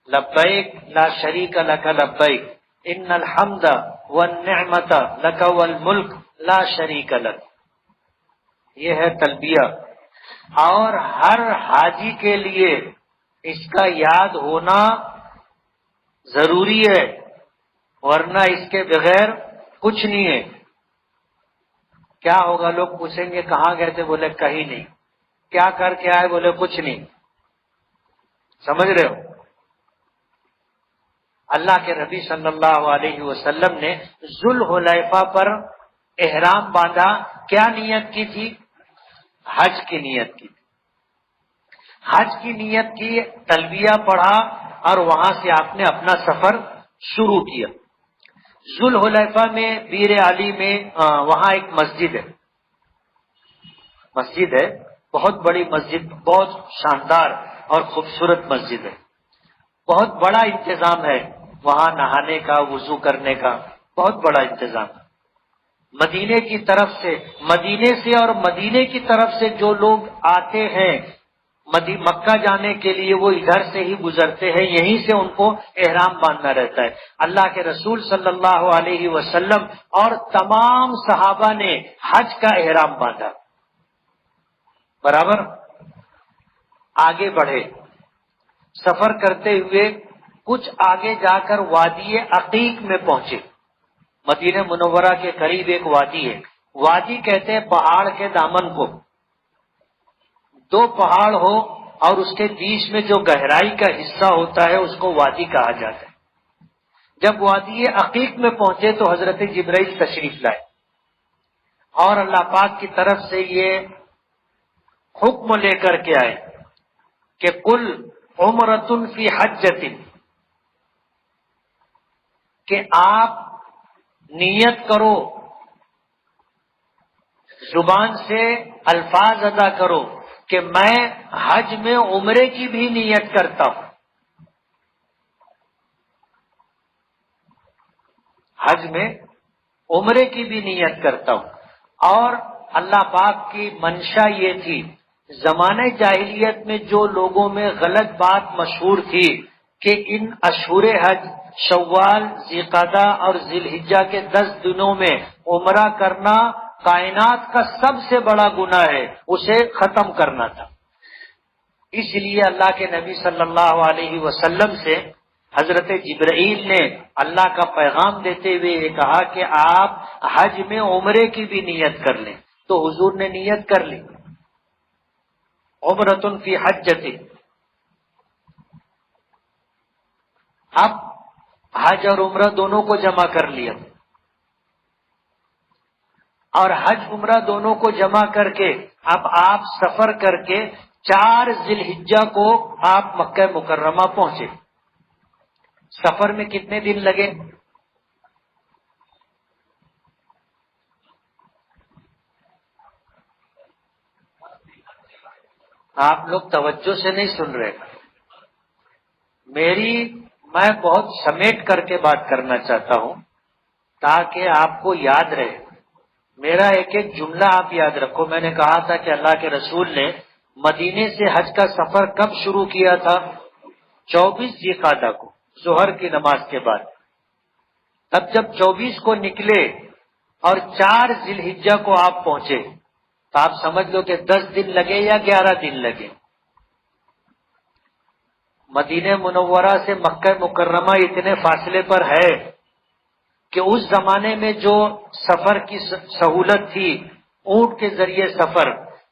لبیک لا شریک لک لبیک، ان الحمد والنعمت لک والملک لا شریک لک، یہ ہے تلبیہ۔ اور ہر حاجی کے لیے اس کا یاد ہونا ضروری ہے، ورنہ اس کے بغیر کچھ نہیں ہے۔ کیا ہوگا؟ لوگ پوچھیں گے کہاں گئے تھے؟ بولے کہیں نہیں۔ کیا کر کے آئے؟ بولے کچھ نہیں۔ سمجھ رہے ہو؟ اللہ کے نبی صلی اللہ علیہ وسلم نے ذوالحلیفہ پر احرام باندھا، کیا نیت کی تھی؟ حج کی نیت کی تھی۔ حج کی نیت کی، تلبیہ پڑھا، اور وہاں سے آپ نے اپنا سفر شروع کیا۔ ذوالحلیفہ میں بیر علی میں وہاں ایک مسجد ہے، بہت بڑی مسجد، بہت شاندار اور خوبصورت مسجد ہے، بہت بڑا انتظام ہے وہاں نہانے کا، وضو کرنے کا، بہت بڑا انتظام ہے۔ مدینے کی طرف سے، مدینے سے اور مدینے کی طرف سے جو لوگ آتے ہیں مکہ جانے کے لیے وہ ادھر سے ہی گزرتے ہیں، یہیں سے ان کو احرام باندھنا رہتا ہے۔ اللہ کے رسول صلی اللہ علیہ وسلم اور تمام صحابہ نے حج کا احرام باندھا۔ برابر آگے بڑھے، سفر کرتے ہوئے کچھ آگے جا کر وادی عقیق میں پہنچے۔ مدینہ منورہ کے قریب ایک وادی ہے، وادی کہتے ہیں پہاڑ کے دامن کو، دو پہاڑ ہو اور اس کے بیچ میں جو گہرائی کا حصہ ہوتا ہے اس کو وادی کہا جاتا ہے۔ جب وادی عقیق میں پہنچے تو حضرت جبرائیل تشریف لائے اور اللہ پاک کی طرف سے یہ حکم لے کر کے آئے کہ کل عمرۃ فی حجۃ، کہ آپ نیت کرو، زبان سے الفاظ ادا کرو کہ میں حج میں عمرے کی بھی نیت کرتا ہوں، حج میں عمرے کی بھی نیت کرتا ہوں۔ اور اللہ پاک کی منشا یہ تھی، زمانہ جاہلیت میں جو لوگوں میں غلط بات مشہور تھی کہ ان اشہر حج شوال، ذیقعدہ اور ذی الحجہ کے 10 دنوں میں عمرہ کرنا کائنات کا سب سے بڑا گناہ ہے، اسے ختم کرنا تھا۔ اس لیے اللہ کے نبی صلی اللہ علیہ وسلم سے حضرت جبرائیل نے اللہ کا پیغام دیتے ہوئے یہ کہا کہ آپ حج میں عمرے کی بھی نیت کر لیں، تو حضور نے نیت کر لی، عمرۃ فی حجۃ۔ اب حج اور عمرہ دونوں کو جمع کر لیا، اور حج عمرہ دونوں کو جمع کر کے اب آپ سفر کر کے 4 ذی الحجہ کو آپ مکہ مکرمہ پہنچے۔ سفر میں کتنے دن لگے؟ آپ لوگ توجہ سے نہیں سن رہے، میں بہت سمیٹ کر کے بات کرنا چاہتا ہوں تاکہ آپ کو یاد رہے۔ میرا ایک ایک جملہ آپ یاد رکھو۔ میں نے کہا تھا کہ اللہ کے رسول نے مدینے سے حج کا سفر کب شروع کیا تھا؟ 24 ذیقعدہ کو، ظہر کی نماز کے بعد۔ اب جب 24 کو نکلے اور 4 ذی الحجہ کو آپ پہنچے تو آپ سمجھ لو کہ 10 دن لگے یا 11 دن لگے۔ مدینہ منورہ سے مکہ مکرمہ اتنے فاصلے پر ہے کہ اس زمانے میں جو سفر کی سہولت تھی، اونٹ کے ذریعے سفر،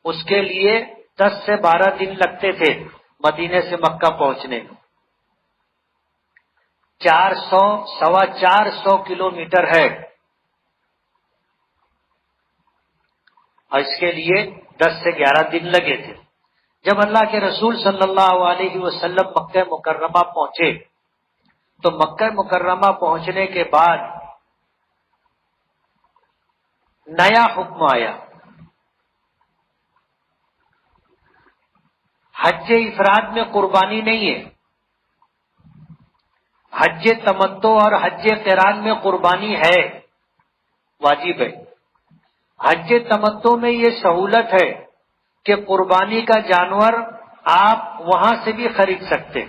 اس کے لیے 10 سے 12 دن لگتے تھے مدینے سے مکہ پہنچنے میں۔ 400 کلومیٹر ہے، اور اس کے لیے 10 سے 11 دن لگے تھے۔ جب اللہ کے رسول صلی اللہ علیہ وسلم مکہ مکرمہ پہنچے تو مکہ مکرمہ پہنچنے کے بعد نیا حکم آیا۔ حج افراد میں قربانی نہیں ہے، حج تمتع اور حج قران میں قربانی ہے، واجب ہے۔ حج تمتع میں یہ سہولت ہے کہ قربانی کا جانور آپ وہاں سے بھی خرید سکتے،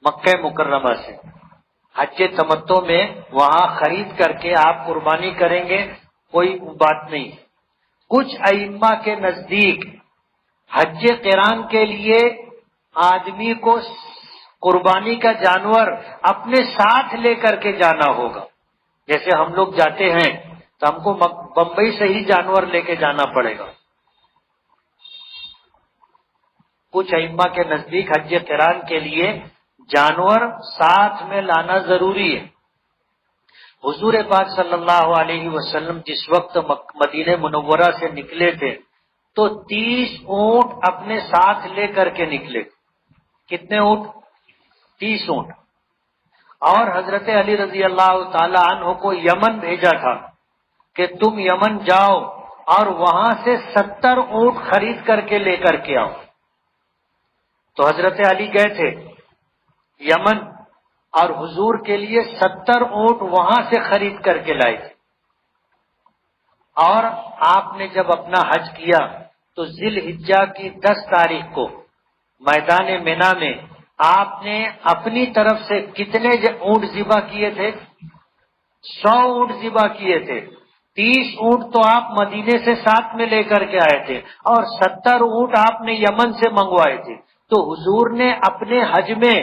مکہ مکرمہ سے۔ حج تمتع میں وہاں خرید کر کے آپ قربانی کریں گے، کوئی بات نہیں۔ کچھ ائمہ کے نزدیک حج قران کے لیے آدمی کو قربانی کا جانور اپنے ساتھ لے کر کے جانا ہوگا۔ جیسے ہم لوگ جاتے ہیں تو ہم کو بمبئی سے ہی جانور لے کے جانا پڑے گا۔ کچھ ائمہ کے نزدیک حج قران کے لیے جانور ساتھ میں لانا ضروری ہے۔ حضور پاک صلی اللہ علیہ وسلم جس وقت مدینہ منورہ سے نکلے تھے تو 30 اونٹ اپنے ساتھ لے کر کے نکلے۔ کتنے اونٹ؟ 30 اونٹ۔ اور حضرت علی رضی اللہ تعالی عنہ کو یمن بھیجا تھا کہ تم یمن جاؤ اور وہاں سے 70 اونٹ خرید کر کے لے کر کے آؤ۔ تو حضرت علی گئے تھے یمن اور حضور کے لیے 70 اونٹ وہاں سے خرید کر کے لائے تھے، اور آپ نے جب اپنا حج کیا تو ذی الحجہ کی 10 تاریخ کو میدان مینا میں آپ نے اپنی طرف سے کتنے اونٹ ذبح کیے تھے؟ 100 اونٹ ذبح کیے تھے۔ 30 اونٹ تو آپ مدینے سے ساتھ میں لے کر کے آئے تھے اور 70 اونٹ آپ نے یمن سے منگوائے تھے۔ تو حضور نے اپنے حج میں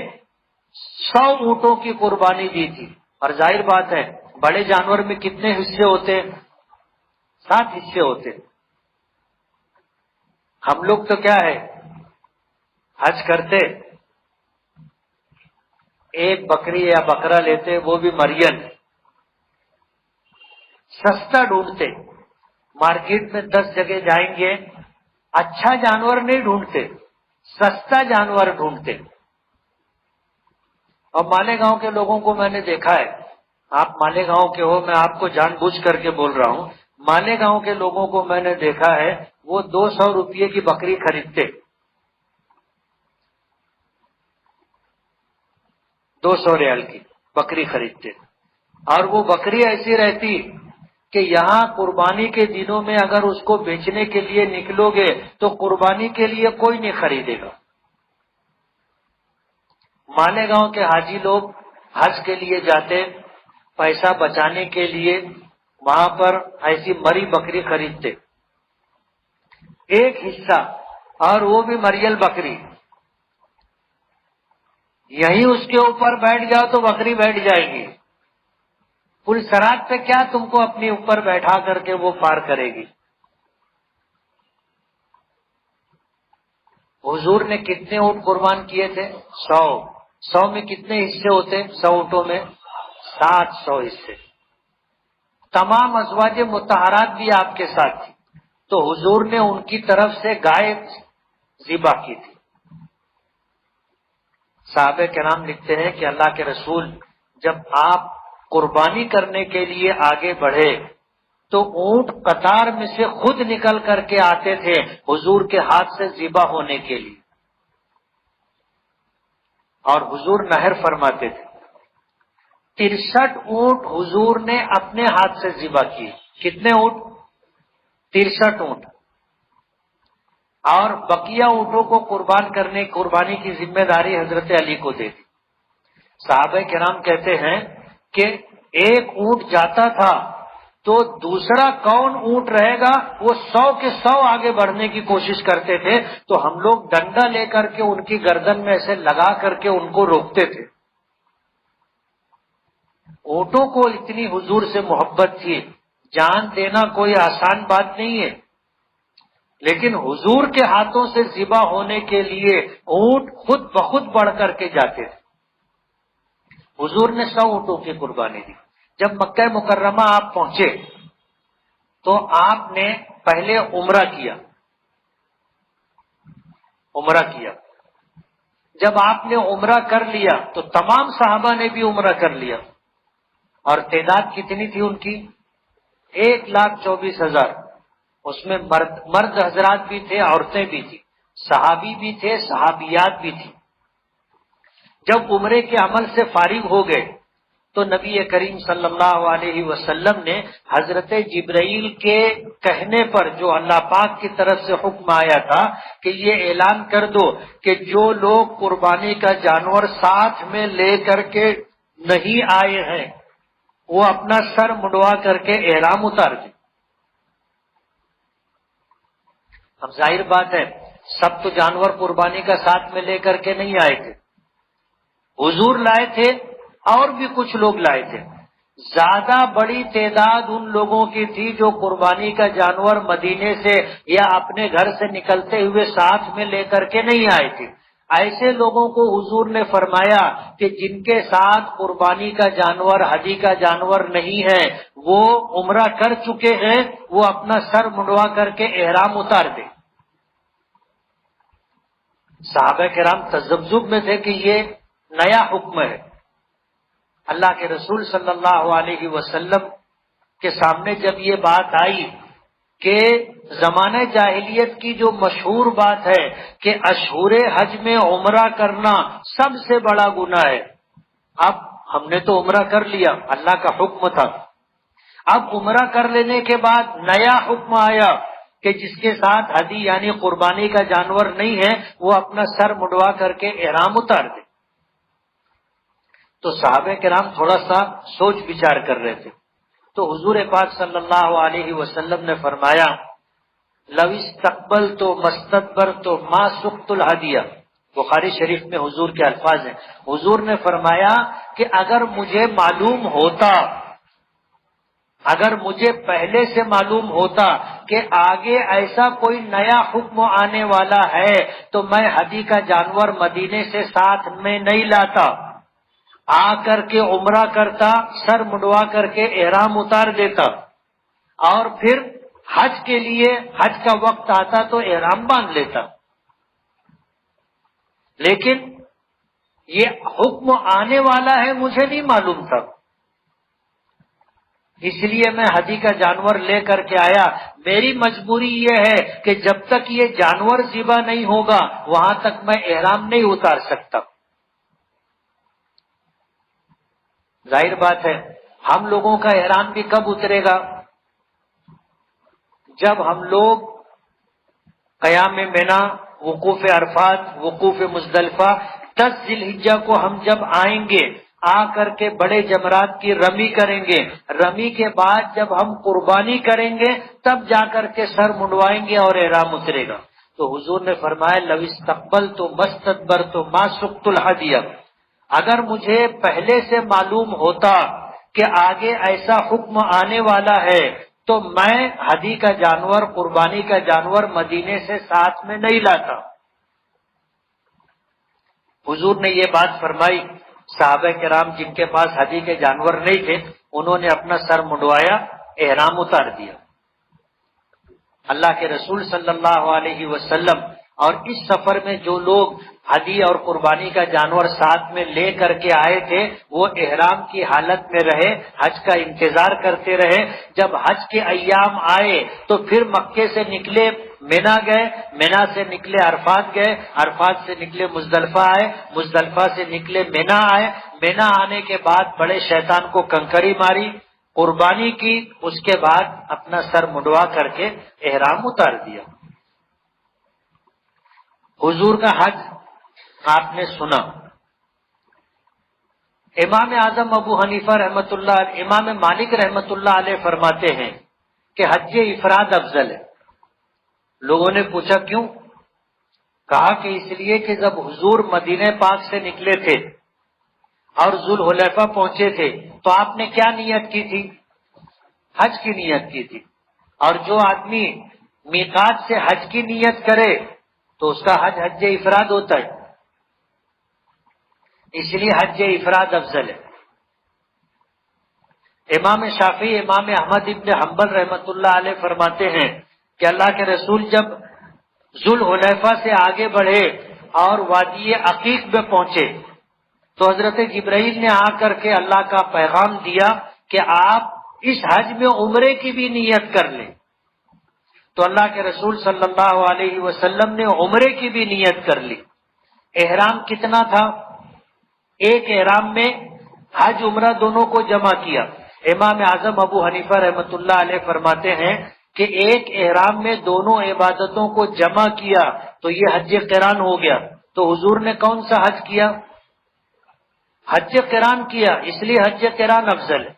100 اونٹوں کی قربانی دی تھی۔ اور ظاہر بات ہے بڑے جانور میں کتنے حصے ہوتے؟ 7 حصے ہوتے۔ ہم لوگ تو کیا ہے، حج کرتے ایک بکری یا بکرا لیتے، وہ بھی مرین، سستا ڈھونڈتے۔ مارکیٹ میں 10 جگہ جائیں گے، اچھا جانور نہیں ڈھونڈتے، سستا جانور ڈھونڈتے۔ اور مالیگاؤں کے لوگوں کو میں نے دیکھا ہے، آپ مالیگاؤں کے ہو، میں آپ کو جان بوجھ کر کے بول رہا ہوں، مالیگاؤں کے لوگوں کو میں نے دیکھا ہے وہ 200 روپے کی بکری خریدتے، 200 ریال کی بکری خریدتے۔ اور وہ بکری ایسی رہتی کہ یہاں قربانی کے دنوں میں اگر اس کو بیچنے کے لیے نکلو گے تو قربانی کے لیے کوئی نہیں خریدے گا۔ مالیگاؤں کے حاجی لوگ حج کے لیے جاتے، پیسہ بچانے کے لیے وہاں پر ایسی مری بکری خریدتے، ایک حصہ، اور وہ بھی مریل بکری۔ یہیں اس کے اوپر بیٹھ جاؤ تو بکری بیٹھ جائے گی، پل سرات پہ کیا تم کو اپنے اوپر بیٹھا کر کے وہ پار کرے گی۔ حضور نے کتنے اونٹ قربان کیے تھے؟ 100 میں کتنے حصے ہوتے؟ 100 اونٹوں میں 700 حصے۔ تمام ازواج مطہرات بھی آپ کے ساتھ تھی، تو حضور نے ان کی طرف سے گائے ذبح کی تھی۔ صحابہ کرام لکھتے ہیں کہ اللہ کے رسول جب آپ قربانی کرنے کے لیے آگے بڑھے تو اونٹ قطار میں سے خود نکل کر کے آتے تھے حضور کے ہاتھ سے ذبح ہونے کے لیے، اور حضور نہر فرماتے تھے۔ 63 اونٹ حضور نے اپنے ہاتھ سے ذبح کیے۔ کتنے اونٹ؟ 63 اونٹ۔ اور بقیہ اونٹوں کو قربانی کی ذمہ داری حضرت علی کو دے دی۔ صحابہ کرام کہتے ہیں کہ ایک اونٹ جاتا تھا تو دوسرا کون اونٹ رہے گا، وہ 100 کے 100 آگے بڑھنے کی کوشش کرتے تھے، تو ہم لوگ ڈنڈا لے کر کے ان کی گردن میں ایسے لگا کر کے ان کو روکتے تھے۔ اونٹوں کو اتنی حضور سے محبت تھی، جان دینا کوئی آسان بات نہیں ہے، لیکن حضور کے ہاتھوں سے ذبح ہونے کے لیے اونٹ خود بخود بڑھ کر کے جاتے تھے۔ حضور نے 100 اونٹوں کی قربانی دی۔ جب مکہ مکرمہ آپ پہنچے تو آپ نے پہلے عمرہ کیا۔ جب آپ نے عمرہ کر لیا تو تمام صحابہ نے بھی عمرہ کر لیا، اور تعداد کتنی تھی ان کی؟ 1,24,000۔ اس میں مرد حضرات بھی تھے، عورتیں بھی تھی، صحابی بھی تھے، صحابیات بھی تھی۔ جب عمرے کے عمل سے فارغ ہو گئے تو نبی کریم صلی اللہ علیہ وسلم نے حضرت جبرائیل کے کہنے پر، جو اللہ پاک کی طرف سے حکم آیا تھا کہ یہ اعلان کر دو کہ جو لوگ قربانی کا جانور ساتھ میں لے کر کے نہیں آئے ہیں وہ اپنا سر منڈوا کر کے احرام اتار دیں۔ اب ظاہر بات ہے سب تو جانور قربانی کا ساتھ میں لے کر کے نہیں آئے تھے، حضور لائے تھے اور بھی کچھ لوگ لائے تھے۔ زیادہ بڑی تعداد ان لوگوں کی تھی جو قربانی کا جانور مدینے سے یا اپنے گھر سے نکلتے ہوئے ساتھ میں لے کر کے نہیں آئے تھے۔ ایسے لوگوں کو حضور نے فرمایا کہ جن کے ساتھ قربانی کا جانور، ہدی کا جانور نہیں ہے، وہ عمرہ کر چکے ہیں، وہ اپنا سر منڈوا کر کے احرام اتار دیں۔ صحابہ کرام تذبذب میں تھے کہ یہ نیا حکم ہے۔ اللہ کے رسول صلی اللہ علیہ وسلم کے سامنے جب یہ بات آئی کہ زمانہ جاہلیت کی جو مشہور بات ہے کہ اشہر حج میں عمرہ کرنا سب سے بڑا گناہ ہے، اب ہم نے تو عمرہ کر لیا، اللہ کا حکم تھا، اب عمرہ کر لینے کے بعد نیا حکم آیا کہ جس کے ساتھ ہدی یعنی قربانی کا جانور نہیں ہے وہ اپنا سر مڈوا کر کے احرام اتار دے۔ تو صحابہ کرام تھوڑا سا سوچ بچار کر رہے تھے، تو حضور پاک صلی اللہ علیہ وسلم نے فرمایا لو استقبل تو مستدبر تو ما سقت الہدیہ، بخاری شریف میں حضور کے الفاظ ہیں۔ حضور نے فرمایا کہ اگر مجھے معلوم ہوتا، اگر مجھے پہلے سے معلوم ہوتا کہ آگے ایسا کوئی نیا حکم آنے والا ہے تو میں ہدی کا جانور مدینے سے ساتھ میں نہیں لاتا، آ کر کے عمرہ کرتا، سر مڈوا کر کے احرام اتار دیتا، اور پھر حج کے لیے حج کا وقت آتا تو احرام باندھ لیتا۔ لیکن یہ حکم آنے والا ہے مجھے نہیں معلوم تھا، اس لیے میں ہدی کا جانور لے کر کے آیا۔ میری مجبوری یہ ہے کہ جب تک یہ جانور ذبح نہیں ہوگا وہاں تک میں احرام نہیں اتار سکتا۔ ظاہر بات ہے ہم لوگوں کا احرام بھی کب اترے گا؟ جب ہم لوگ قیام منا، وقوف عرفات، وقوف مزدلفہ، 10 ذی الحجہ کو ہم جب آئیں گے، آ کر کے بڑے جمرات کی رمی کریں گے، رمی کے بعد جب ہم قربانی کریں گے تب جا کر کے سر منڈوائیں گے اور احرام اترے گا۔ تو حضور نے فرمایا لو استقبل تو مستدبر تو ما سقت الہدیہ، اگر مجھے پہلے سے معلوم ہوتا کہ آگے ایسا حکم آنے والا ہے تو میں ہدی کا جانور، قربانی کا جانور مدینے سے ساتھ میں نہیں لاتا۔ حضور نے یہ بات فرمائی، صحابہ کرام جن کے پاس ہدی کے جانور نہیں تھے انہوں نے اپنا سر منڈوایا، احرام اتار دیا۔ اللہ کے رسول صلی اللہ علیہ وسلم اور اس سفر میں جو لوگ ہدی اور قربانی کا جانور ساتھ میں لے کر کے آئے تھے وہ احرام کی حالت میں رہے، حج کا انتظار کرتے رہے۔ جب حج کے ایام آئے تو پھر مکے سے نکلے مینا گئے، مینا سے نکلے عرفات گئے، عرفات سے نکلے مزدلفہ آئے، مزدلفہ سے نکلے مینا آئے، مینا آنے کے بعد بڑے شیطان کو کنکری ماری، قربانی کی، اس کے بعد اپنا سر منڈوا کر کے احرام اتار دیا۔ حضور کا حج آپ نے سنا۔ امام اعظم ابو حنیفہ رحمۃ اللہ علیہ، امام مالک رحمۃ اللہ علیہ فرماتے ہیں کہ حج افراد افضل ہے۔ لوگوں نے پوچھا کیوں؟ کہا کہ اس لیے کہ جب حضور مدینہ پاک سے نکلے تھے اور ذوالحلیفہ پہنچے تھے تو آپ نے کیا نیت کی تھی؟ حج کی نیت کی تھی، اور جو آدمی میقات سے حج کی نیت کرے تو اس کا حج حج افراد ہوتا ہے، اس لیے حج افراد افضل ہے۔ امام شافعی، امام احمد ابن حنبل رحمۃ اللہ علیہ فرماتے ہیں کہ اللہ کے رسول جب ذوالحلیفہ سے آگے بڑھے اور وادی عقیق میں پہنچے تو حضرت جبرائیل نے آ کر کے اللہ کا پیغام دیا کہ آپ اس حج میں عمرے کی بھی نیت کر لیں۔ تو اللہ کے رسول صلی اللہ علیہ وسلم نے عمرے کی بھی نیت کر لی۔ احرام کتنا تھا؟ ایک احرام میں حج عمرہ دونوں کو جمع کیا۔ امام اعظم ابو حنیفہ رحمۃ اللہ علیہ فرماتے ہیں کہ ایک احرام میں دونوں عبادتوں کو جمع کیا تو یہ حج قران ہو گیا۔ تو حضور نے کون سا حج کیا؟ حج قران کیا، اس لیے حج قران افضل ہے۔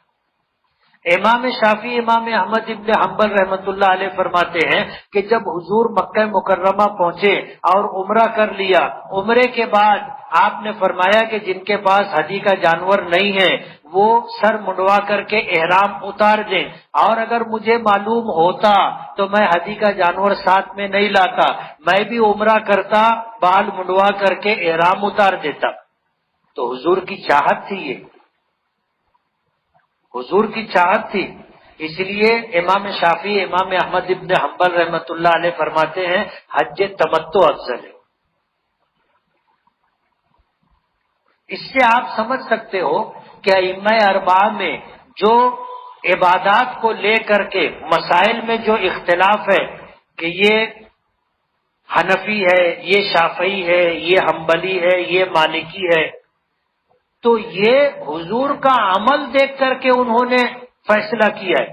امام شافعی، امام احمد ابن حنبل رحمۃ اللہ علیہ فرماتے ہیں کہ جب حضور مکہ مکرمہ پہنچے اور عمرہ کر لیا، عمرے کے بعد آپ نے فرمایا کہ جن کے پاس ہدی کا جانور نہیں ہے وہ سر منڈوا کر کے احرام اتار دیں، اور اگر مجھے معلوم ہوتا تو میں ہدی کا جانور ساتھ میں نہیں لاتا، میں بھی عمرہ کرتا، بال منڈوا کر کے احرام اتار دیتا۔ تو حضور کی چاہت تھی، یہ حضور کی چاہت تھی، اس لیے امام شافعی، امام احمد ابن حنبل رحمۃ اللہ علیہ فرماتے ہیں حج تمتع افضل ہے۔ اس سے آپ سمجھ سکتے ہو کہ ائمہ اربعہ میں جو عبادات کو لے کر کے مسائل میں جو اختلاف ہے کہ یہ حنفی ہے، یہ شافعی ہے، یہ حنبلی ہے، یہ مالکی ہے، تو یہ حضور کا عمل دیکھ کر کے انہوں نے فیصلہ کیا ہے،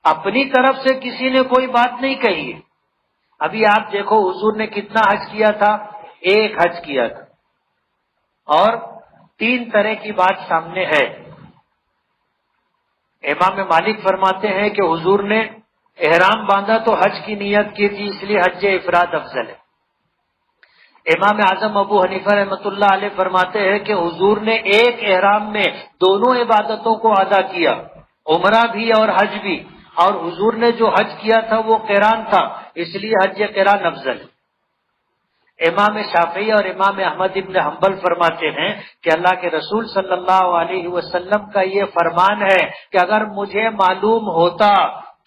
اپنی طرف سے کسی نے کوئی بات نہیں کہی ہے۔ ابھی آپ دیکھو حضور نے کتنا حج کیا تھا؟ ایک حج کیا تھا، اور 3 طرح کی بات سامنے ہے۔ امام مالک فرماتے ہیں کہ حضور نے احرام باندھا تو حج کی نیت کی تھی، اس لیے حج افراد افضل ہے۔ امام اعظم ابو حنیفہ رحمۃ اللہ علیہ فرماتے ہیں کہ حضور نے ایک احرام میں دونوں عبادتوں کو ادا کیا، عمرہ بھی اور حج بھی، اور حضور نے جو حج کیا تھا وہ قران تھا، اس لیے حج قران افضل ہے۔ امام شافعی اور امام احمد ابن حنبل فرماتے ہیں کہ اللہ کے رسول صلی اللہ علیہ وسلم کا یہ فرمان ہے کہ اگر مجھے معلوم ہوتا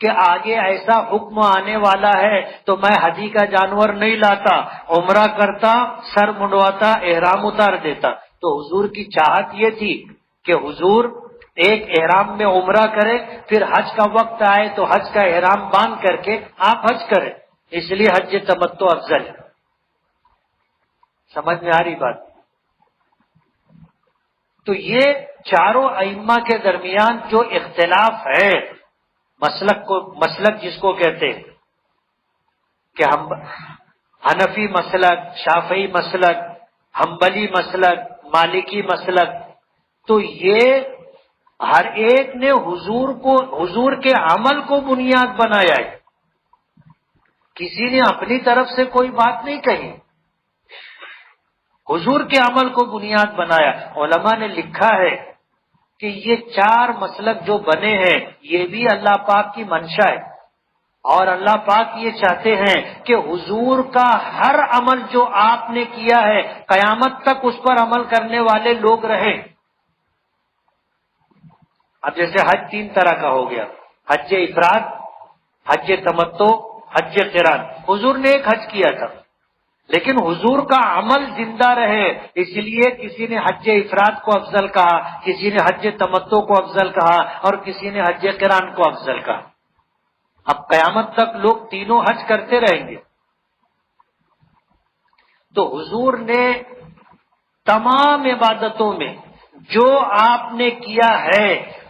کہ آگے ایسا حکم آنے والا ہے تو میں حجی کا جانور نہیں لاتا، عمرہ کرتا، سر منڈواتا، احرام اتار دیتا۔ تو حضور کی چاہت یہ تھی کہ حضور ایک احرام میں عمرہ کرے، پھر حج کا وقت آئے تو حج کا احرام باندھ کر کے آپ حج کریں، اس لیے حج تمتع افضل ہے۔ سمجھ میں آ رہی بات؟ تو یہ چاروں ائمہ کے درمیان جو اختلاف ہے، مسلک جس کو کہتے ہیں کہ ہم حنفی مسلک، شافعی مسلک، حنبلی مسلک، مالکی مسلک، تو یہ ہر ایک نے حضور کے عمل کو بنیاد بنایا ہے، کسی نے اپنی طرف سے کوئی بات نہیں کہی، حضور کے عمل کو بنیاد بنایا۔ علماء نے لکھا ہے کہ یہ 4 مسلک جو بنے ہیں یہ بھی اللہ پاک کی منشا ہے، اور اللہ پاک یہ چاہتے ہیں کہ حضور کا ہر عمل جو آپ نے کیا ہے قیامت تک اس پر عمل کرنے والے لوگ رہیں۔ اب جیسے حج 3 طرح کا ہو گیا، حج افراد، حج تمتع، حج قران۔ حضور نے ایک حج کیا تھا، لیکن حضور کا عمل زندہ رہے، اس لیے کسی نے حج افراد کو افضل کہا، کسی نے حج تمتع کو افضل کہا، اور کسی نے حج قران کو افضل کہا۔ اب قیامت تک لوگ تینوں حج کرتے رہیں گے۔ تو حضور نے تمام عبادتوں میں جو آپ نے کیا ہے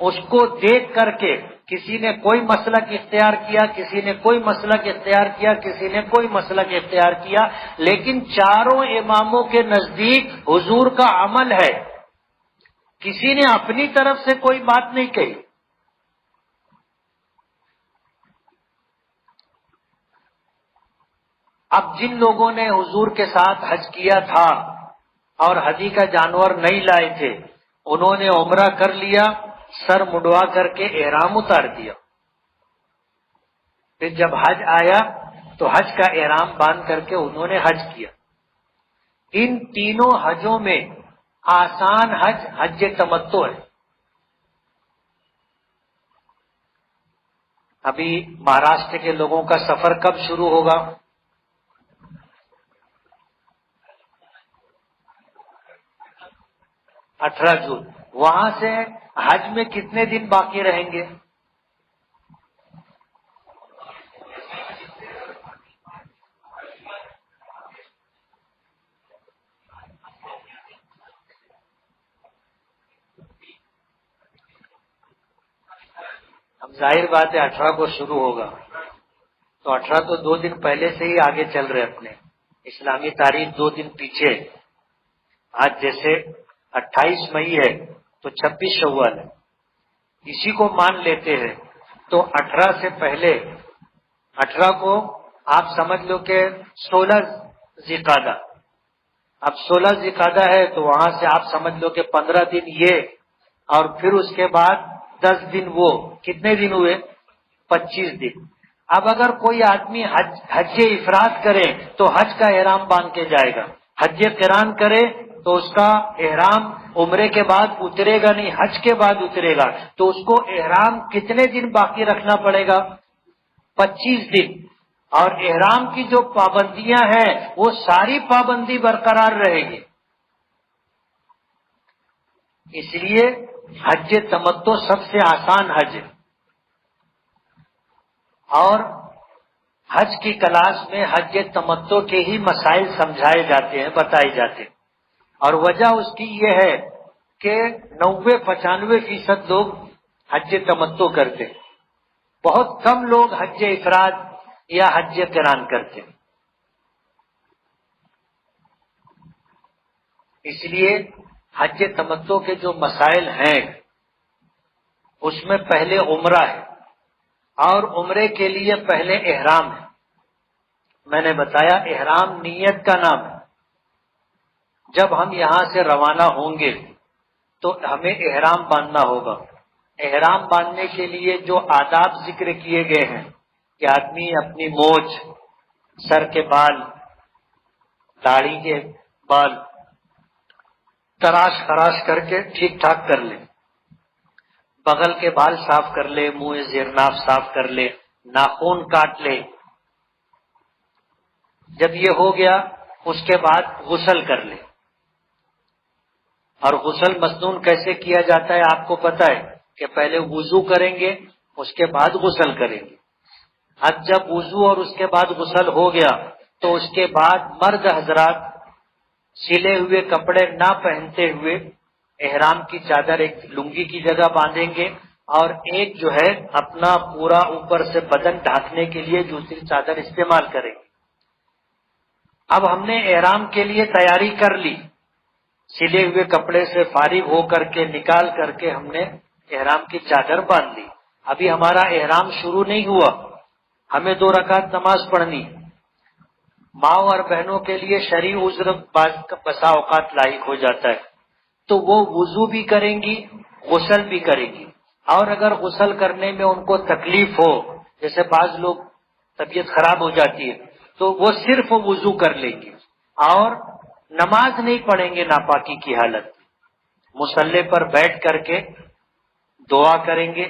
اس کو دیکھ کر کے کسی نے کوئی مسلک اختیار کیا، کسی نے کوئی مسلک اختیار کیا، کسی نے کوئی مسلک اختیار کیا، لیکن چاروں اماموں کے نزدیک حضور کا عمل ہے، کسی نے اپنی طرف سے کوئی بات نہیں کہی۔ اب جن لوگوں نے حضور کے ساتھ حج کیا تھا اور حجی کا جانور نہیں لائے تھے، انہوں نے عمرہ کر لیا، سر مڈوا کر کے احرام اتار دیا، پھر جب حج آیا تو حج کا احرام باندھ کر کے انہوں نے حج کیا۔ ان تینوں حجوں میں آسان حج حج تمتع ہے۔ ابھی مہاراشٹر کے لوگوں کا سفر کب شروع ہوگا؟ 18 جون۔ وہاں سے حج میں کتنے دن باقی رہیں گے؟ اب ظاہر بات ہے 18 کو شروع ہوگا، تو 18 تو 2 دن پہلے سے ہی آگے چل رہے اپنے اسلامی تاریخ 2 دن پیچھے۔ آج جیسے 28 مئی ہے تو 26 شوال ہے، اسی کو مان لیتے ہیں، تو 18 سے پہلے 18 کو آپ سمجھ لو کہ 16 ذی-القعدہ، اب 16 ذی-القعدہ ہے تو وہاں سے آپ سمجھ لو کہ 15 دن یہ، اور پھر اس کے بعد 10 دن وہ، کتنے دن ہوئے؟ 25 دن۔ اب اگر کوئی آدمی حج افراد کرے تو حج کا احرام باندھ کے جائے گا، حج قران کرے تو اس کا احرام عمرے کے بعد اترے گا نہیں، حج کے بعد اترے گا، تو اس کو احرام کتنے دن باقی رکھنا پڑے گا؟ 25 دن۔ اور احرام کی جو پابندیاں ہیں وہ ساری پابندی برقرار رہے گی۔ اس لیے حج تمتع سب سے آسان حج ہے، اور حج کی کلاس میں حج تمتع کے ہی مسائل سمجھائے جاتے ہیں، بتائے جاتے ہیں، اور وجہ اس کی یہ ہے کہ 90-95% لوگ حج تمتع کرتے ہیں، بہت کم لوگ حج افراد یا حج قران کرتے ہیں۔ اس لیے حج تمتع کے جو مسائل ہیں اس میں پہلے عمرہ ہے، اور عمرے کے لیے پہلے احرام ہے۔ میں نے بتایا احرام نیت کا نام ہے۔ جب ہم یہاں سے روانہ ہوں گے تو ہمیں احرام باندھنا ہوگا۔ احرام باندھنے کے لیے جو آداب ذکر کیے گئے ہیں کہ آدمی اپنی مونچھ، سر کے بال، داڑھی کے بال تراش خراش کر کے ٹھیک ٹھاک کر لے، بغل کے بال صاف کر لے، منہ زیرناف صاف کر لے، ناخن کاٹ لے۔ جب یہ ہو گیا اس کے بعد غسل کر لے، اور غسل مسنون کیسے کیا جاتا ہے آپ کو پتہ ہے کہ پہلے وضو کریں گے اس کے بعد غسل کریں گے۔ اب جب وضو اور اس کے بعد غسل ہو گیا تو اس کے بعد مرد حضرات سلے ہوئے کپڑے نہ پہنتے ہوئے احرام کی چادر ایک لنگی کی جگہ باندھیں گے، اور ایک جو ہے اپنا پورا اوپر سے بدن ڈھانکنے کے لیے دوسری چادر استعمال کریں گے۔ اب ہم نے احرام کے لیے تیاری کر لی، سلے ہوئے کپڑے سے فارغ ہو کر کے نکال کر کے ہم نے احرام کی چادر باندھ لی۔ ابھی ہمارا احرام شروع نہیں ہوا، ہمیں 2 رکعت نماز پڑھنی۔ ماں اور بہنوں کے لیے شرعی عذر بسا اوقات لاحق ہو جاتا ہے تو وہ وضو بھی کریں گی، غسل بھی کریں گی، اور اگر غسل کرنے میں ان کو تکلیف ہو، جیسے بعض لوگ طبیعت خراب ہو جاتی ہے تو وہ صرف وضو کر لیں گے اور نماز نہیں پڑھیں گے ناپاکی کی حالت، مصلی پر بیٹھ کر کے دعا کریں گے،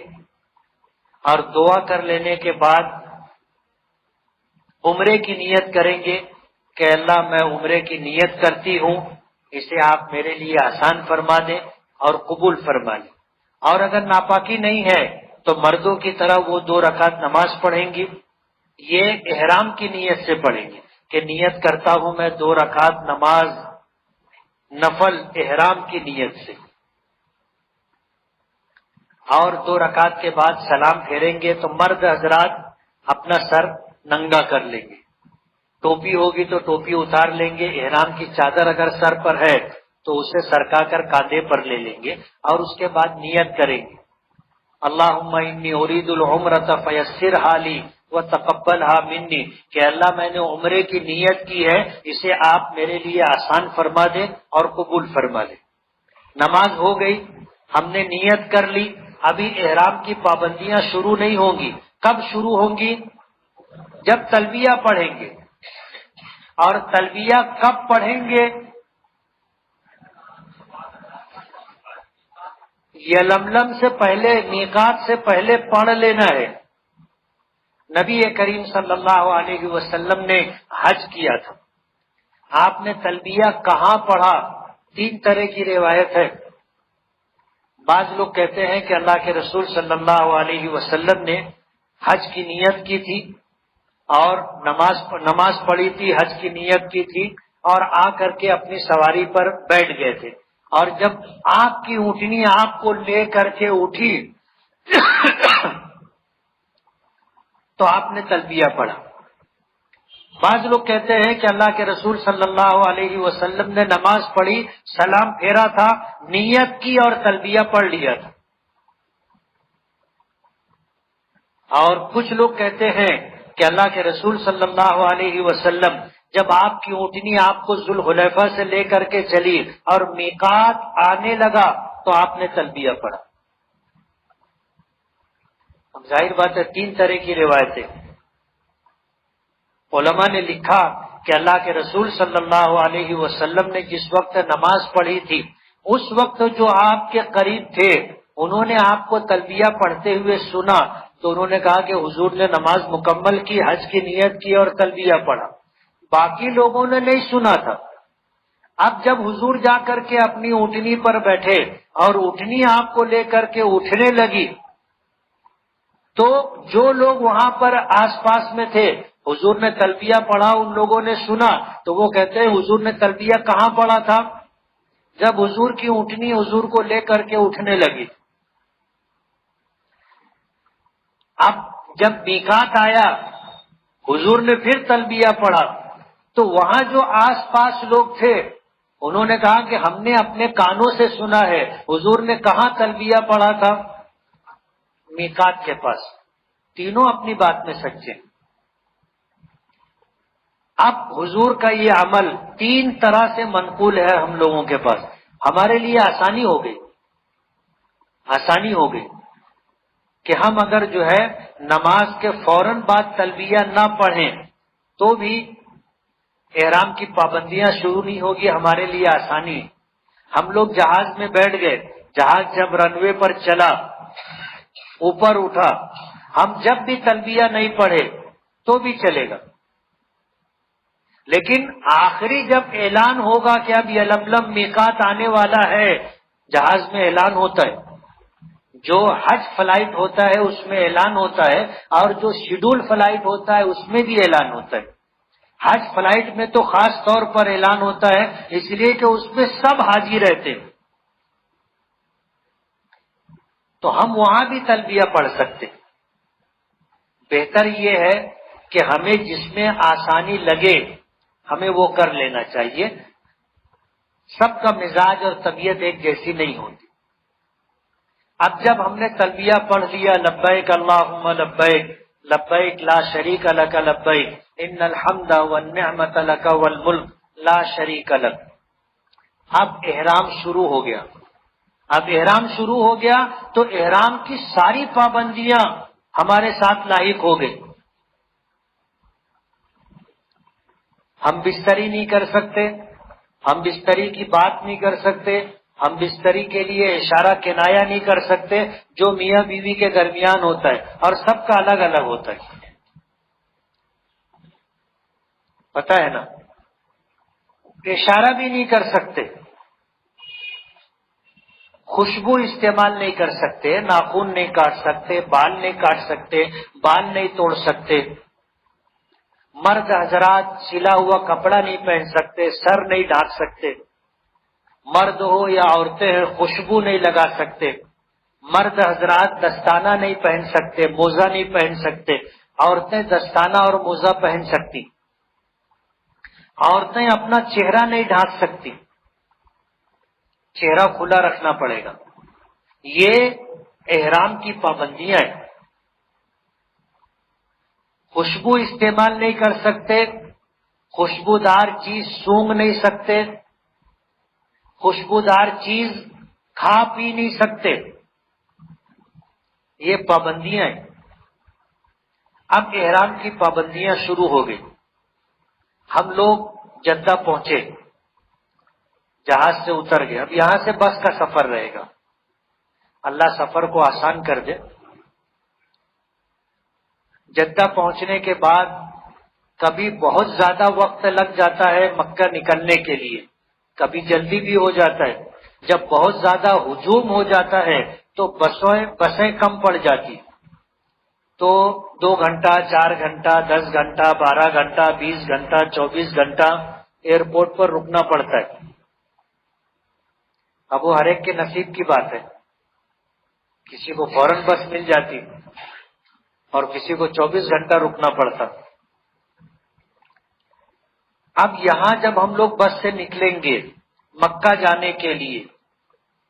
اور دعا کر لینے کے بعد عمرے کی نیت کریں گے کہ اللہ میں عمرے کی نیت کرتی ہوں، اسے آپ میرے لیے آسان فرما دیں اور قبول فرما لیں۔ اور اگر ناپاکی نہیں ہے تو مردوں کی طرح وہ 2 رکعت نماز پڑھیں گی، یہ احرام کی نیت سے پڑھیں گے کہ نیت کرتا ہوں میں 2 رکعت نماز نفل احرام کی نیت سے، اور 2 رکعت کے بعد سلام پھیریں گے تو مرد حضرات اپنا سر ننگا کر لیں گے، ٹوپی ہوگی تو ٹوپی اتار لیں گے، احرام کی چادر اگر سر پر ہے تو اسے سرکا کر کاندھے پر لے لیں گے، اور اس کے بعد نیت کریں گے اللہم انی ارید العمرۃ فیسرھا لی وتقبلھا منی، کہ اللہ میں نے عمرے کی نیت کی ہے، اسے آپ میرے لیے آسان فرما دیں اور قبول فرما دیں۔ نماز ہو گئی، ہم نے نیت کر لی، ابھی احرام کی پابندیاں شروع نہیں ہوں گی۔ کب شروع ہوں گی؟ جب تلبیہ پڑھیں گے، اور تلبیہ کب پڑھیں گے؟ یلملم سے پہلے، میقات سے پہلے پڑھ لینا ہے۔ نبی کریم صلی اللہ علیہ وسلم نے حج کیا تھا، آپ نے تلبیہ کہاں پڑھا؟ 3 طرح کی روایت ہے۔ بعض لوگ کہتے ہیں کہ اللہ کے رسول صلی اللہ علیہ وسلم نے حج کی نیت کی تھی اور نماز پڑھی تھی، حج کی نیت کی تھی، اور آ کر کے اپنی سواری پر بیٹھ گئے تھے، اور جب آپ کی اونٹنی آپ کو لے کر کے اٹھی تو آپ نے تلبیہ پڑھا۔ بعض لوگ کہتے ہیں کہ اللہ کے رسول صلی اللہ علیہ وسلم نے نماز پڑھی، سلام پھیرا تھا، نیت کی اور تلبیہ پڑھ لیا تھا۔ اور کچھ لوگ کہتے ہیں کہ اللہ کے رسول صلی اللہ علیہ وسلم جب آپ کی اونٹنی آپ کو ذوالحلیفہ سے لے کر کے چلی اور میقات آنے لگا تو آپ نے تلبیہ پڑھا۔ اب ظاہر بات ہے 3 طرح کی روایتیں۔ علماء نے لکھا کہ اللہ کے رسول صلی اللہ علیہ وسلم نے جس وقت نماز پڑھی تھی اس وقت جو آپ کے قریب تھے انہوں نے آپ کو تلبیہ پڑھتے ہوئے سنا تو انہوں نے کہا کہ حضور نے نماز مکمل کی، حج کی نیت کی اور تلبیہ پڑھا۔ باقی لوگوں نے نہیں سنا تھا۔ اب جب حضور جا کر کے اپنی اونٹنی پر بیٹھے اور اونٹنی آپ کو لے کر کے اٹھنے لگی تو جو لوگ وہاں پر آس پاس میں تھے، حضور نے تلبیہ پڑھا، ان لوگوں نے سنا تو وہ کہتے ہیں حضور نے تلبیہ کہاں پڑھا تھا؟ جب حضور کی اونٹنی حضور کو لے کر کے اٹھنے لگی۔ اب جب میقات آیا حضور نے پھر تلبیہ پڑھا تو وہاں جو آس پاس لوگ تھے انہوں نے کہا کہ ہم نے اپنے کانوں سے سنا ہے حضور نے کہاں تلبیہ پڑھا تھا؟ میقات کے پاس۔ تینوں اپنی بات میں سچے۔ اب حضور کا یہ عمل 3 طرح سے منقول ہے ہم لوگوں کے پاس، ہمارے لیے آسانی ہو گئی، آسانی ہو گئی کہ ہم اگر جو ہے نماز کے فوراً بعد تلبیہ نہ پڑھیں تو بھی احرام کی پابندیاں شروع نہیں ہوگی، ہمارے لیے آسانی۔ ہم لوگ جہاز میں بیٹھ گئے، جہاز جب رن وے پر چلا، اوپر اٹھا، ہم جب بھی تلبیہ نہیں پڑھے تو بھی چلے گا، لیکن آخری جب اعلان ہوگا کہ اب یلملم میقات آنے والا ہے، جہاز میں اعلان ہوتا ہے، جو حج فلائٹ ہوتا ہے اس میں اعلان ہوتا ہے، اور جو شیڈول فلائٹ ہوتا ہے اس میں بھی اعلان ہوتا ہے۔ حج فلائٹ میں تو خاص طور پر اعلان ہوتا ہے اس لیے کہ اس میں سب حاضر رہتے ہیں، تو ہم وہاں بھی تلبیہ پڑھ سکتے۔ بہتر یہ ہے کہ ہمیں جس میں آسانی لگے ہمیں وہ کر لینا چاہیے، سب کا مزاج اور طبیعت ایک جیسی نہیں ہوتی۔ اب جب ہم نے تلبیہ پڑھ لیا، لبیک اللہم لبیک لبیک لا شریک لک لبیک ان الحمد والنعمت لک والملک لا شریک لک، اب احرام شروع ہو گیا۔ اب احرام شروع ہو گیا تو احرام کی ساری پابندیاں ہمارے ساتھ لاحق ہو گئی۔ ہم بستری نہیں کر سکتے، ہم بستری کی بات نہیں کر سکتے، ہم بستری کے لیے اشارہ کنایا نہیں کر سکتے جو میاں بیوی کے درمیان ہوتا ہے، اور سب کا الگ الگ ہوتا ہے، پتہ ہے نا؟ اشارہ بھی نہیں کر سکتے، خوشبو استعمال نہیں کر سکتے، ناخن نہیں کاٹ سکتے، بال نہیں کاٹ سکتے، بال نہیں توڑ سکتے، مرد حضرات سلا ہوا کپڑا نہیں پہن سکتے، سر نہیں ڈھانک سکتے، مرد ہو یا عورتیں ہیں خوشبو نہیں لگا سکتے، مرد حضرات دستانہ نہیں پہن سکتے، موزہ نہیں پہن سکتے، عورتیں دستانہ اور موزہ پہن سکتی، عورتیں اپنا چہرہ نہیں ڈھانک سکتی، چہرہ کھلا رکھنا پڑے گا۔ یہ احرام کی پابندیاں ہیں۔ خوشبو استعمال نہیں کر سکتے، خوشبودار چیز سونگھ نہیں سکتے، خوشبودار چیز کھا پی نہیں سکتے، یہ پابندیاں ہیں۔ اب احرام کی پابندیاں شروع ہو گئی۔ ہم لوگ جدہ پہنچے، جہاز سے اتر گئے، اب یہاں سے بس کا سفر رہے گا، اللہ سفر کو آسان کر دے۔ جدہ پہنچنے کے بعد کبھی بہت زیادہ وقت لگ جاتا ہے مکہ نکلنے کے لیے، کبھی جلدی بھی ہو جاتا ہے۔ جب بہت زیادہ ہجوم ہو جاتا ہے تو بسیں کم پڑ جاتی، تو 2 گھنٹہ، 4 گھنٹہ، 10 گھنٹہ، 12 گھنٹہ، 20 گھنٹہ، 24 گھنٹہ ایئرپورٹ پر رکنا پڑتا ہے۔ اب وہ ہر ایک کے نصیب کی بات ہے، کسی کو فوراً بس مل جاتی اور کسی کو 24 گھنٹہ رکنا پڑتا۔ اب یہاں جب ہم لوگ بس سے نکلیں گے مکہ جانے کے لیے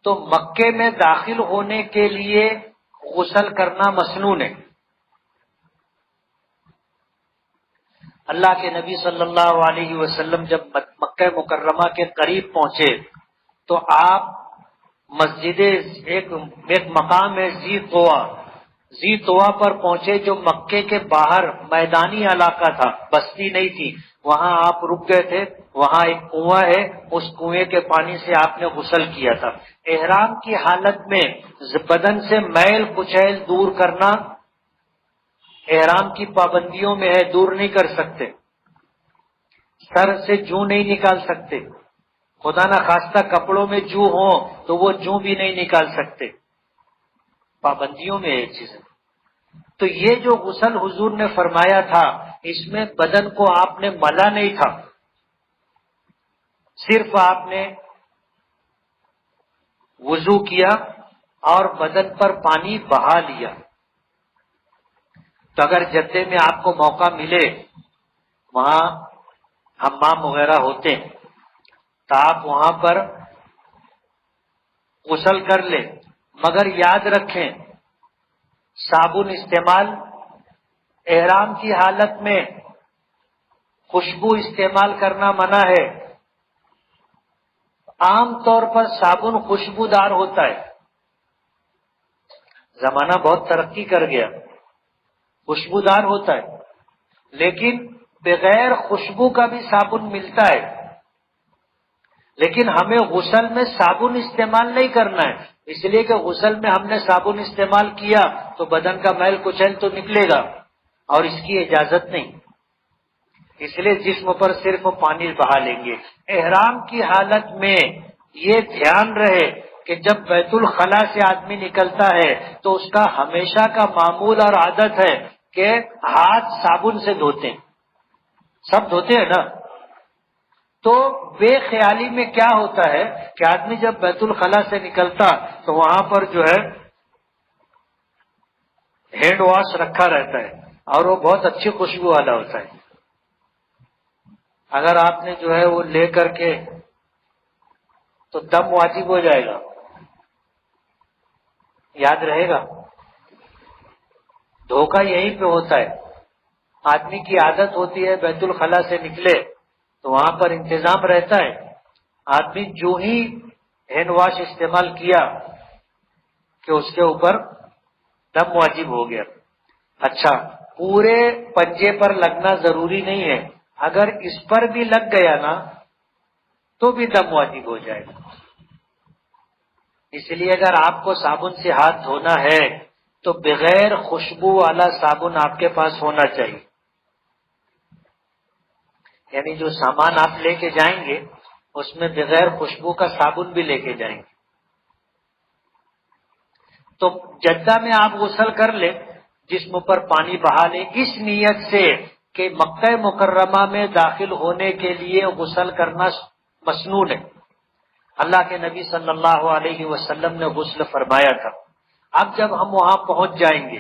تو مکے میں داخل ہونے کے لیے غسل کرنا مسنون ہے۔ اللہ کے نبی صلی اللہ علیہ وسلم جب مکہ مکرمہ کے قریب پہنچے تو آپ مسجد ایک مقام ہے زی طوا پر پہنچے، جو مکے کے باہر میدانی علاقہ تھا، بستی نہیں تھی، وہاں آپ رک گئے تھے۔ وہاں ایک کنواں ہے، اس کنویں کے پانی سے آپ نے غسل کیا تھا۔ احرام کی حالت میں بدن سے میل کچیل دور کرنا احرام کی پابندیوں میں ہے، دور نہیں کر سکتے۔ سر سے جوں نہیں نکال سکتے، خدا نہ خواستہ کپڑوں میں جو ہوں تو وہ جو بھی نہیں نکال سکتے، پابندیوں میں ایک چیز ہے۔ تو یہ جو غسل حضور نے فرمایا تھا اس میں بدن کو آپ نے ملا نہیں تھا، صرف آپ نے وضو کیا اور بدن پر پانی بہا لیا۔ تو اگر جدے میں آپ کو موقع ملے، وہاں حمام وغیرہ ہوتے ہیں، تو آپ وہاں پر غسل کر لیں، مگر یاد رکھیں صابن استعمال احرام کی حالت میں، خوشبو استعمال کرنا منع ہے۔ عام طور پر صابن خوشبودار ہوتا ہے، زمانہ بہت ترقی کر گیا، خوشبودار ہوتا ہے، لیکن بغیر خوشبو کا بھی صابن ملتا ہے، لیکن ہمیں غسل میں صابن استعمال نہیں کرنا ہے، اس لیے کہ غسل میں ہم نے صابن استعمال کیا تو بدن کا میل کچیل تو نکلے گا، اور اس کی اجازت نہیں، اس لیے جسم پر صرف پانی بہا لیں گے۔ احرام کی حالت میں یہ دھیان رہے کہ جب بیت الخلا سے آدمی نکلتا ہے تو اس کا ہمیشہ کا معمول اور عادت ہے کہ ہاتھ صابن سے دھوتے ہیں، سب دھوتے ہیں نا، تو بے خیالی میں کیا ہوتا ہے کہ آدمی جب بیت الخلا سے نکلتا تو وہاں پر جو ہے ہینڈ واش رکھا رہتا ہے، اور وہ بہت اچھی خوشبو والا ہوتا ہے۔ اگر آپ نے جو ہے وہ لے کر کے تو دم واجب ہو جائے گا، یاد رہے گا۔ دھوکہ یہیں پہ ہوتا ہے، آدمی کی عادت ہوتی ہے بیت الخلا سے نکلے تو وہاں پر انتظام رہتا ہے، آدمی جو ہی ہینڈ واش استعمال کیا کہ اس کے اوپر دم واجب ہو گیا۔ اچھا، پورے پنجے پر لگنا ضروری نہیں ہے، اگر اس پر بھی لگ گیا نا تو بھی دم واجب ہو جائے گا۔ اس لیے اگر آپ کو صابن سے ہاتھ دھونا ہے تو بغیر خوشبو والا صابن آپ کے پاس ہونا چاہیے، یعنی جو سامان آپ لے کے جائیں گے اس میں بغیر خوشبو کا صابن بھی لے کے جائیں گے۔ تو جدہ میں آپ غسل کر لیں، جسم پر پانی بہا لیں، اس نیت سے کہ مکہ مکرمہ میں داخل ہونے کے لیے غسل کرنا مسنون ہے۔ اللہ کے نبی صلی اللہ علیہ وسلم نے غسل فرمایا تھا۔ اب جب ہم وہاں پہنچ جائیں گے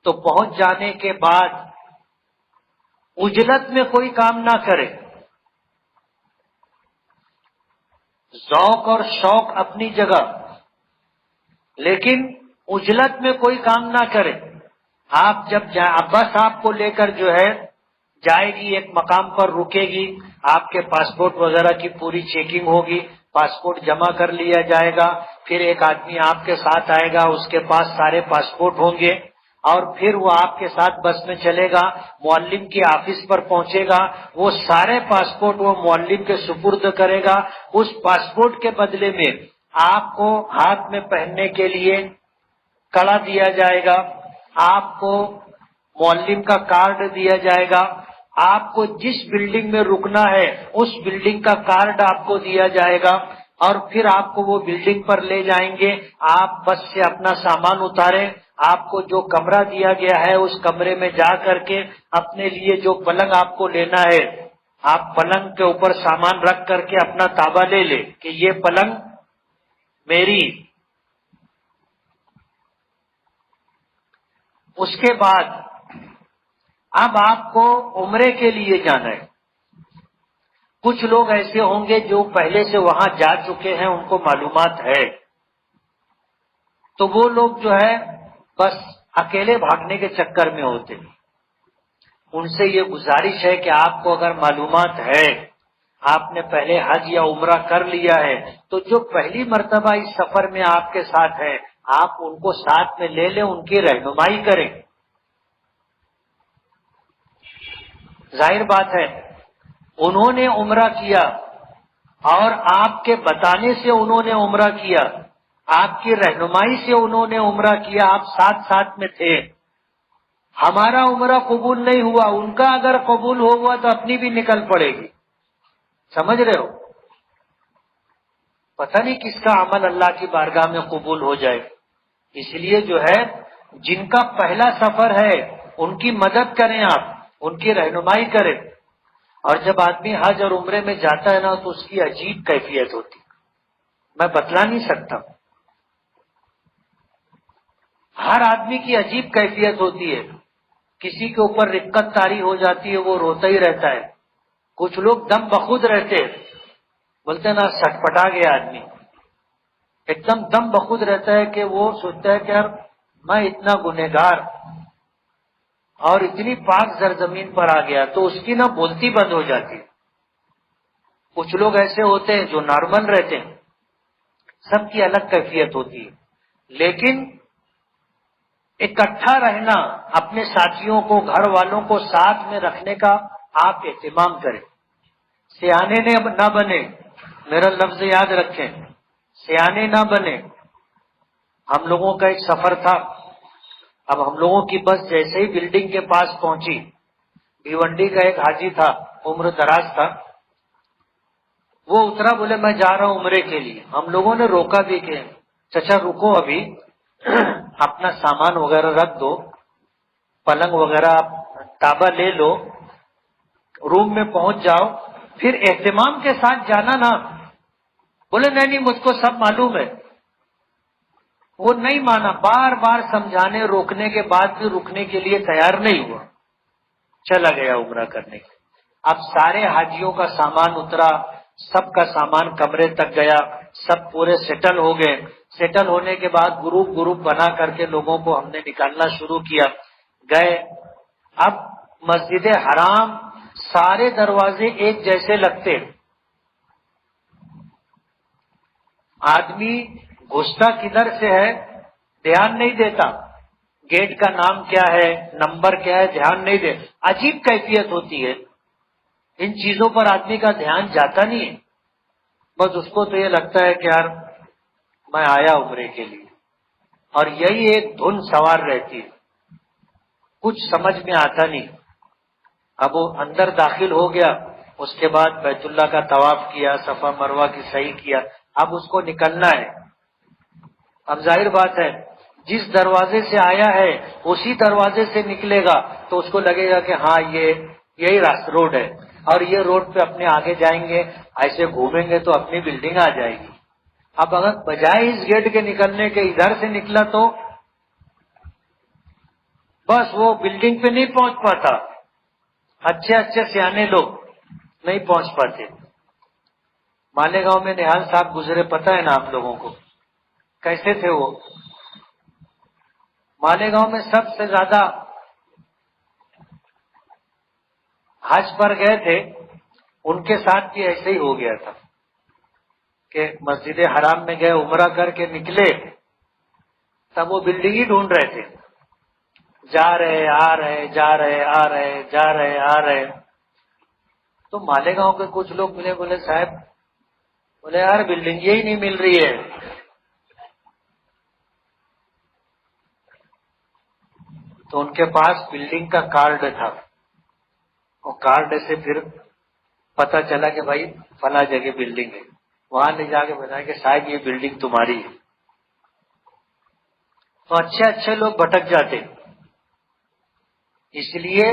تو پہنچ جانے کے بعد عجلت میں کوئی کام نہ کرے، ذوق اور شوق اپنی جگہ، لیکن عجلت میں کوئی کام نہ کرے۔ آپ جب بس آپ کو لے کر جو ہے جائے گی، ایک مقام پر رکے گی، آپ کے پاسپورٹ وغیرہ کی پوری چیکنگ ہوگی، پاسپورٹ جمع کر لیا جائے گا، پھر ایک آدمی آپ کے ساتھ آئے گا، اس کے پاس سارے پاسپورٹ ہوں گے، اور پھر وہ آپ کے ساتھ بس میں چلے گا، معلم کی آفس پر پہنچے گا، وہ سارے پاسپورٹ وہ معلم کے سپرد کرے گا۔ اس پاسپورٹ کے بدلے میں آپ کو ہاتھ میں پہننے کے لیے کڑا دیا جائے گا، آپ کو معلم کا کارڈ دیا جائے گا، آپ کو جس بلڈنگ میں رکنا ہے اس بلڈنگ کا کارڈ آپ کو دیا جائے گا، اور پھر آپ کو وہ بلڈنگ پر لے جائیں گے۔ آپ بس سے اپنا سامان اتاریں، آپ کو جو کمرہ دیا گیا ہے اس کمرے میں جا کر کے اپنے لیے جو پلنگ آپ کو لینا ہے، آپ پلنگ کے اوپر سامان رکھ کر کے اپنا تابا لے لیں کہ یہ پلنگ میری۔ اس کے بعد اب آپ کو عمرے کے لیے جانا ہے۔ کچھ لوگ ایسے ہوں گے جو پہلے سے وہاں جا چکے ہیں، ان کو معلومات ہے، تو وہ لوگ جو ہے بس اکیلے بھاگنے کے چکر میں ہوتے ہیں۔ ان سے یہ گزارش ہے کہ آپ کو اگر معلومات ہے، آپ نے پہلے حج یا عمرہ کر لیا ہے، تو جو پہلی مرتبہ اس سفر میں آپ کے ساتھ ہیں، آپ ان کو ساتھ میں لے لیں، ان کی رہنمائی کریں۔ ظاہر بات ہے انہوں نے عمرہ کیا اور آپ کے بتانے سے انہوں نے عمرہ کیا، آپ کی رہنمائی سے انہوں نے عمرہ کیا، آپ ساتھ ساتھ میں تھے۔ ہمارا عمرہ قبول نہیں ہوا، ان کا اگر قبول ہوا تو اپنی بھی نکل پڑے گی، سمجھ رہے ہو؟ پتہ نہیں کس کا عمل اللہ کی بارگاہ میں قبول ہو جائے۔ اس لیے جو ہے جن کا پہلا سفر ہے ان کی مدد کریں، آپ ان کی رہنمائی کریں۔ اور جب آدمی حج اور عمرے میں جاتا ہے نا تو اس کی عجیب کیفیت ہوتی، میں بتلا نہیں سکتا، ہر آدمی کی عجیب کیفیت ہوتی ہے۔ کسی کے اوپر رقت طاری ہو جاتی ہے وہ روتا ہی رہتا ہے، کچھ لوگ دم بخود رہتے، بولتے نا سٹپٹا گیا آدمی، ایک دم دم بخود رہتا ہے کہ وہ سوچتا ہے کہ یار میں اتنا گنہگار اور اتنی پاک زرزمین پر آ گیا، تو اس کی نا بولتی بند ہو جاتی ہے۔ کچھ لوگ ایسے ہوتے ہیں جو نارمل رہتے ہیں، سب کی الگ کیفیت ہوتی ہے، لیکن اکٹھا رہنا، اپنے ساتھیوں کو، گھر والوں کو ساتھ میں رکھنے کا آپ اہتمام کریں، سیانے نہ بنے، میرا لفظ یاد رکھیں، سیانے نہ بنے۔ ہم لوگوں کا ایک سفر تھا، اب ہم لوگوں کی بس جیسے ہی بلڈنگ کے پاس پہنچی، بھیونڈی کا ایک حاجی تھا، عمر دراز تھا، وہ اترا، بولے میں جا رہا ہوں عمرے کے لیے۔ ہم لوگوں نے روکا بھی کہ چچا رکو، ابھی اپنا سامان وغیرہ رکھ دو، پلنگ وغیرہ تابا لے لو، روم میں پہنچ جاؤ، پھر اہتمام کے ساتھ جانا نا۔ بولے نہیں مجھ کو سب معلوم ہے۔ وہ نہیں مانا، بار بار سمجھانے روکنے کے بعد بھی رکنے کے لیے تیار نہیں ہوا، چلا گیا عمرہ کرنے کے۔ اب سارے حاجیوں کا سامان اترا، سب کا سامان کمرے تک گیا، سب پورے سیٹل ہو گئے۔ سیٹل ہونے کے بعد گروپ بنا کر کے لوگوں کو ہم نے نکالنا شروع کیا، گئے۔ اب مسجد حرام سارے دروازے ایک جیسے لگتے، آدمی گھستا کدھر سے ہے دھیان نہیں دیتا، گیٹ کا نام کیا ہے، نمبر کیا ہے، دھیان نہیں دے، عجیب کیفیت ہوتی ہے، ان چیزوں پر آدمی کا دھیان جاتا نہیں ہے، بس اس کو تو یہ لگتا ہے کہ یار میں آیا عمرے کے لیے، اور یہی ایک دھن سوار رہتی ہے، کچھ سمجھ میں آتا نہیں۔ اب وہ اندر داخل ہو گیا، اس کے بعد بیت اللہ کا طواف کیا، صفا مروہ کی سعی کیا، اب اس کو نکلنا ہے۔ اب ظاہر بات ہے جس دروازے سے آیا ہے اسی دروازے سے نکلے گا تو اس کو لگے گا کہ ہاں یہی راست روڈ ہے، اور یہ روڈ پہ اپنے آگے جائیں گے، ایسے گھومیں گے تو اپنی بلڈنگ آ جائے گی۔ اب اگر بجائے اس گیٹ کے نکلنے کے ادھر سے نکلا تو بس وہ بلڈنگ پہ نہیں پہنچ پاتا، اچھے سیانے لوگ نہیں پہنچ پاتے۔ مالیگاؤں میں نہال صاحب گزرے، پتہ ہے نا آپ لوگوں کو، کیسے تھے وہ؟ مالیگاؤں میں سب سے زیادہ حج پر گئے تھے، ان کے ساتھ بھی ایسے ہی ہو گیا تھا کہ مسجد حرام میں گئے، عمرہ کر کے نکلے، تب وہ بلڈنگ ہی ڈھونڈ رہے تھے، جا رہے آ رہے، جا رہے آ رہے، جا رہے آ رہے۔ تو مالیگاؤں کے کچھ لوگ ملے، بولے صاحب، بولے یار بلڈنگ یہی نہیں مل رہی ہے۔ تو ان کے پاس بلڈنگ کا کارڈ تھا، اور کارڈ سے پھر پتا چلا کہ بھائی فلاں جگہ بلڈنگ ہے، وہاں لے جا کے بتایا کہ صاحب یہ بلڈنگ تمہاری ہے۔ تو اچھے لوگ بھٹک جاتے، اس لیے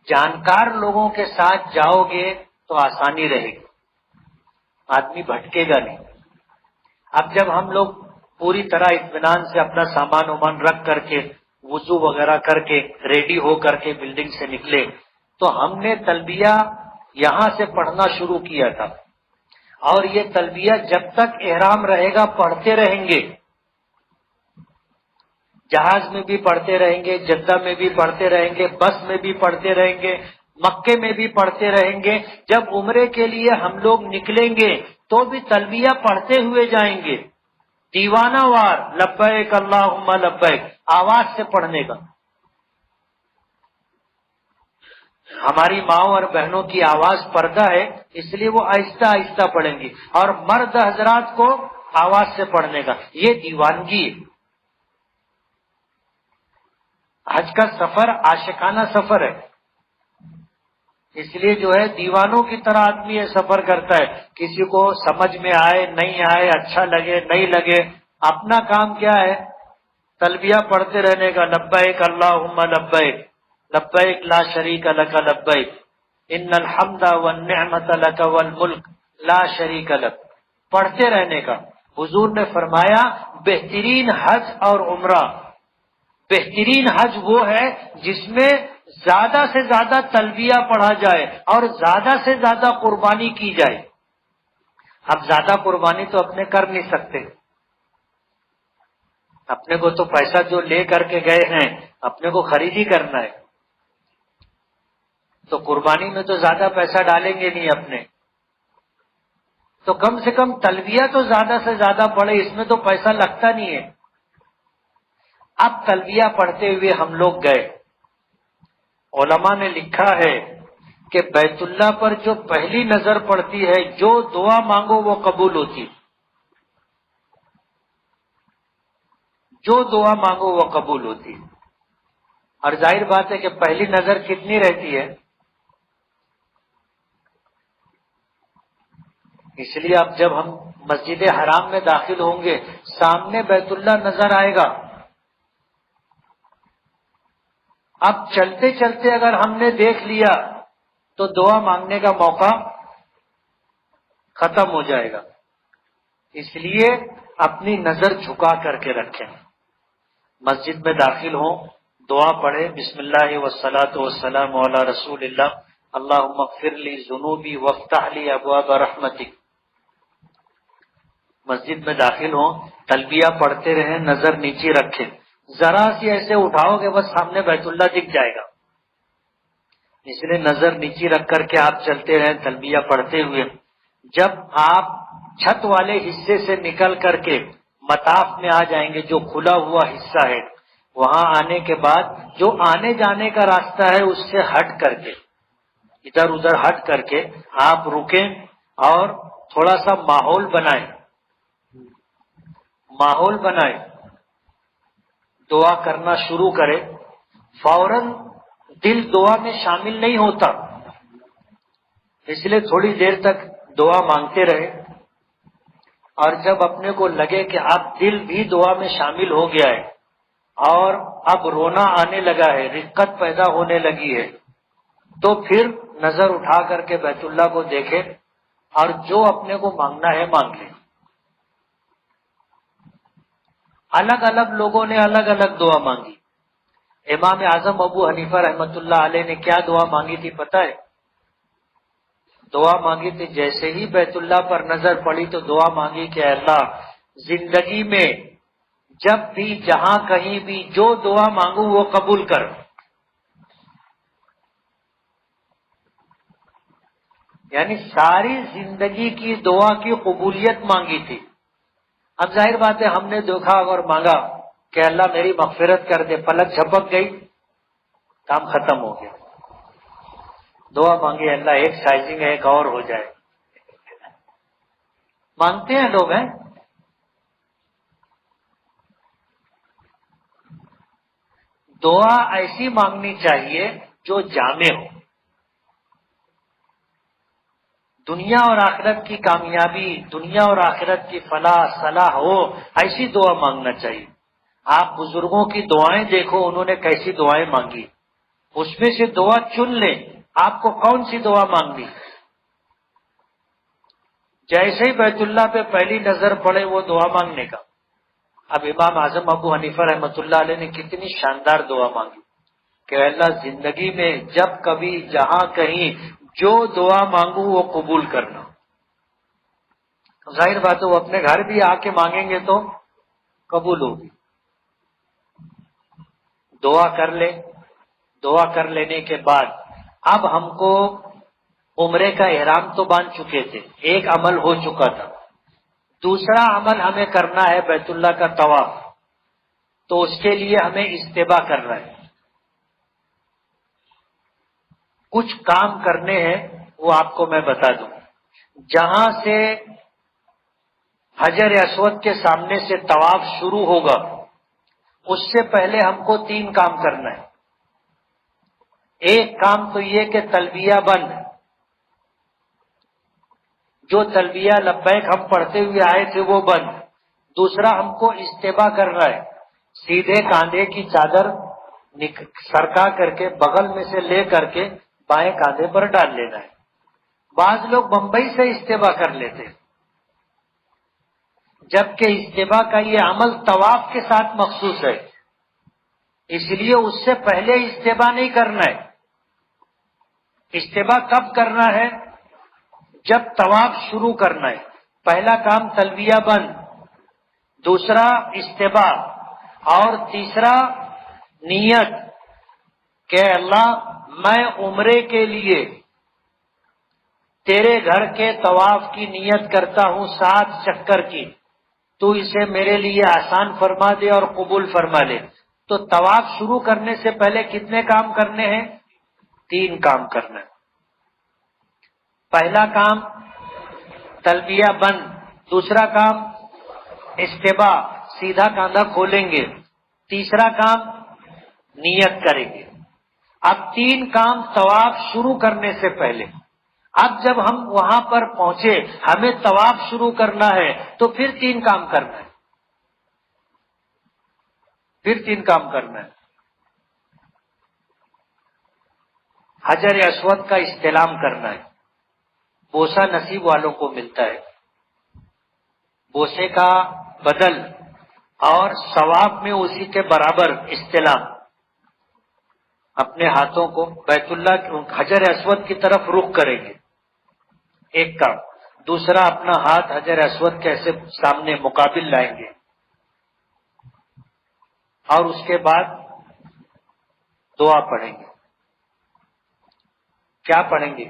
جانکار لوگوں کے ساتھ جاؤ گے تو آسانی رہے گی، آدمی بھٹکے گا نہیں۔ اب جب ہم لوگ پوری طرح اطمینان سے اپنا سامان وامان رکھ کر کے، وضو وغیرہ کر کے، ریڈی ہو کر کے بلڈنگ سے نکلے، تو ہم نے تلبیہ یہاں سے پڑھنا شروع کیا تھا، اور یہ تلبیہ جب تک احرام رہے گا پڑھتے رہیں گے، جہاز میں بھی پڑھتے رہیں گے، جدہ میں بھی پڑھتے رہیں گے، بس میں بھی پڑھتے رہیں گے، مکے میں بھی پڑھتے رہیں گے۔ جب عمرے کے لیے ہم لوگ نکلیں گے تو بھی تلبیہ پڑھتے ہوئے جائیں گے، دیوانہ وار، لبیک اللہم لبیک، آواز سے پڑھنے کا۔ ہماری ماؤں اور بہنوں کی آواز پردہ ہے، اس لیے وہ آہستہ آہستہ پڑھیں گی، اور مرد حضرات کو آواز سے پڑھنے کا، یہ دیوانگی ہے۔ حج کا سفر عاشقانہ سفر ہے، اس لیے جو ہے دیوانوں کی طرح آدمی یہ سفر کرتا ہے، کسی کو سمجھ میں آئے نہیں آئے، اچھا لگے نہیں لگے، اپنا کام کیا ہے؟ تلبیہ پڑھتے رہنے کا، لبیک اللہم لبیک، لبیک لا شریک لک لبیک، ان الحمد والنعمت لک والملک لا شریک لک، پڑھتے رہنے کا۔ حضور نے فرمایا بہترین حج اور عمرہ بہترین حج وہ ہے جس میں زیادہ سے زیادہ تلبیہ پڑھا جائے اور زیادہ سے زیادہ قربانی کی جائے۔ اب زیادہ قربانی تو اپنے کر نہیں سکتے، اپنے کو تو پیسہ جو لے کر کے گئے ہیں اپنے کو خرید ہی کرنا ہے، تو قربانی میں تو زیادہ پیسہ ڈالیں گے نہیں اپنے، تو کم سے کم تلبیہ تو زیادہ سے زیادہ پڑھے، اس میں تو پیسہ لگتا نہیں ہے۔ اب تلبیہ پڑھتے ہوئے ہم لوگ گئے، علماء نے لکھا ہے کہ بیت اللہ پر جو پہلی نظر پڑتی ہے، جو دعا مانگو وہ قبول ہوتی، جو دعا مانگو وہ قبول ہوتی۔ اور ظاہر بات ہے کہ پہلی نظر کتنی رہتی ہے، اس لیے اب جب ہم مسجد حرام میں داخل ہوں گے سامنے بیت اللہ نظر آئے گا، اب چلتے چلتے اگر ہم نے دیکھ لیا تو دعا مانگنے کا موقع ختم ہو جائے گا، اس لیے اپنی نظر جھکا کر کے رکھیں، مسجد میں داخل ہوں دعا پڑھیں، بسم اللہ والصلاۃ والسلام علی رسول اللہ، اللہم اغفر لی ذنوبی وافتح لی ابواب رحمتک، مسجد میں داخل ہوں تلبیہ پڑھتے رہیں، نظر نیچے رکھیں، ذرا سی ایسے اٹھاؤ گے بس سامنے بیت اللہ دکھ جائے گا، اس لیے نظر نیچے رکھ کر کے آپ چلتے رہیں تلبیہ پڑھتے ہوئے۔ جب آپ چھت والے حصے سے نکل کر کے مطاف میں آ جائیں گے، جو کھلا ہوا حصہ ہے، وہاں آنے کے بعد جو آنے جانے کا راستہ ہے اس سے ہٹ کر کے، ادھر ادھر ہٹ کر کے آپ رکیں اور تھوڑا سا ماحول بنائیں، ماحول بنائیں، دعا کرنا شروع کرے۔ فوراً دل دعا میں شامل نہیں ہوتا، اس لیے تھوڑی دیر تک دعا مانگتے رہے، اور جب اپنے کو لگے کہ اب دل بھی دعا میں شامل ہو گیا ہے اور اب رونا آنے لگا ہے، رقت پیدا ہونے لگی ہے، تو پھر نظر اٹھا کر کے بیت اللہ کو دیکھے اور جو اپنے کو مانگنا ہے مانگ لیں۔ الگ الگ لوگوں نے الگ الگ دعا مانگی، امام اعظم ابو حنیفہ رحمۃ اللہ علیہ نے کیا دعا مانگی تھی پتہ ہے؟ دعا مانگی تھی، جیسے ہی بیت اللہ پر نظر پڑی تو دعا مانگی کہ اے اللہ زندگی میں جب بھی جہاں کہیں بھی جو دعا مانگوں وہ قبول کر۔ یعنی ساری زندگی کی دعا کی قبولیت مانگی تھی۔ اب ظاہر بات ہے ہم نے دیکھا اور مانگا کہ اللہ میری مغفرت کر دے، پلک جھپک گئی، کام ختم ہو گیا۔ دعا مانگی اللہ ایک سائزنگ ایک اور ہو جائے، مانگتے ہیں لوگ ہیں۔ دعا ایسی مانگنی چاہیے جو جامع ہو، دنیا اور آخرت کی کامیابی، دنیا اور آخرت کی فلاح صلاح ہو، ایسی دعا مانگنا چاہیے۔ آپ بزرگوں کی دعائیں دیکھو، انہوں نے کیسی دعائیں مانگی، اس میں سے دعا چن لیں آپ کو کون سی دعا مانگنی۔ جیسے ہی بیت اللہ پہ پہلی نظر پڑے وہ دعا مانگنے کا۔ اب امام اعظم ابو حنیفہ رحمۃ اللہ علیہ نے کتنی شاندار دعا مانگی کہ اللہ زندگی میں جب کبھی جہاں کہیں جو دعا مانگوں وہ قبول کرنا۔ ظاہر بات ہے وہ اپنے گھر بھی آ کے مانگیں گے تو قبول ہوگی۔ دعا کر لے، دعا کر لینے کے بعد اب ہم کو عمرے کا احرام تو باندھ چکے تھے، ایک عمل ہو چکا تھا، دوسرا عمل ہمیں کرنا ہے بیت اللہ کا طواف، تو اس کے لیے ہمیں استباء کرنا ہے، کچھ کام کرنے ہیں وہ آپ کو میں بتا دوں۔ جہاں سے حجر اسود کے سامنے سے طواف شروع ہوگا اس سے پہلے ہم کو 3 کام کرنا ہے۔ ایک کام تو یہ کہ تلبیہ بند، جو تلبیہ لبیک ہم پڑھتے ہوئے آئے تھے وہ بند۔ دوسرا ہم کو استباء کرنا ہے، سیدھے کاندھے کی چادر سرکا کر کے بغل میں سے لے کر کے بائیں کاندھے پر ڈال لینا ہے۔ بعض لوگ بمبئی سے استباء کر لیتے ہیں، جبکہ استباء کا یہ عمل طواف کے ساتھ مخصوص ہے۔ اس لیے اس سے پہلے اجتباء نہیں کرنا ہے. اجتباء کب کرنا ہے؟ جب طواف شروع کرنا ہے. پہلا کام تلبیہ بند، دوسرا اجتباء، اور تیسرا نیت کہ اللہ میں عمرے کے لیے تیرے گھر کے طواف کی نیت کرتا ہوں 7 چکر کی، تو اسے میرے لیے آسان فرما دے اور قبول فرما لے. تو طواف شروع کرنے سے پہلے کتنے کام کرنے ہیں؟ 3 کام کرنا ہے. پہلا کام تلبیہ بند، دوسرا کام اجتباء سیدھا کاندھا کھولیں گے، تیسرا کام نیت کریں گے. اب 3 کام طواف شروع کرنے سے پہلے. اب جب ہم وہاں پر پہنچے، ہمیں طواف شروع کرنا ہے، تو پھر 3 کام کرنا ہے. پھر 3 کام کرنا ہے. حجر اسود کا استلام کرنا ہے. بوسہ نصیب والوں کو ملتا ہے. بوسے کا بدل اور ثواب میں اسی کے برابر استلام. اپنے ہاتھوں کو بیت اللہ حجر اسود کی طرف رخ کریں گے، ایک کام. دوسرا اپنا ہاتھ حجر اسود کے ایسے سامنے مقابل لائیں گے، اور اس کے بعد دعا پڑھیں گے. کیا پڑھیں گے؟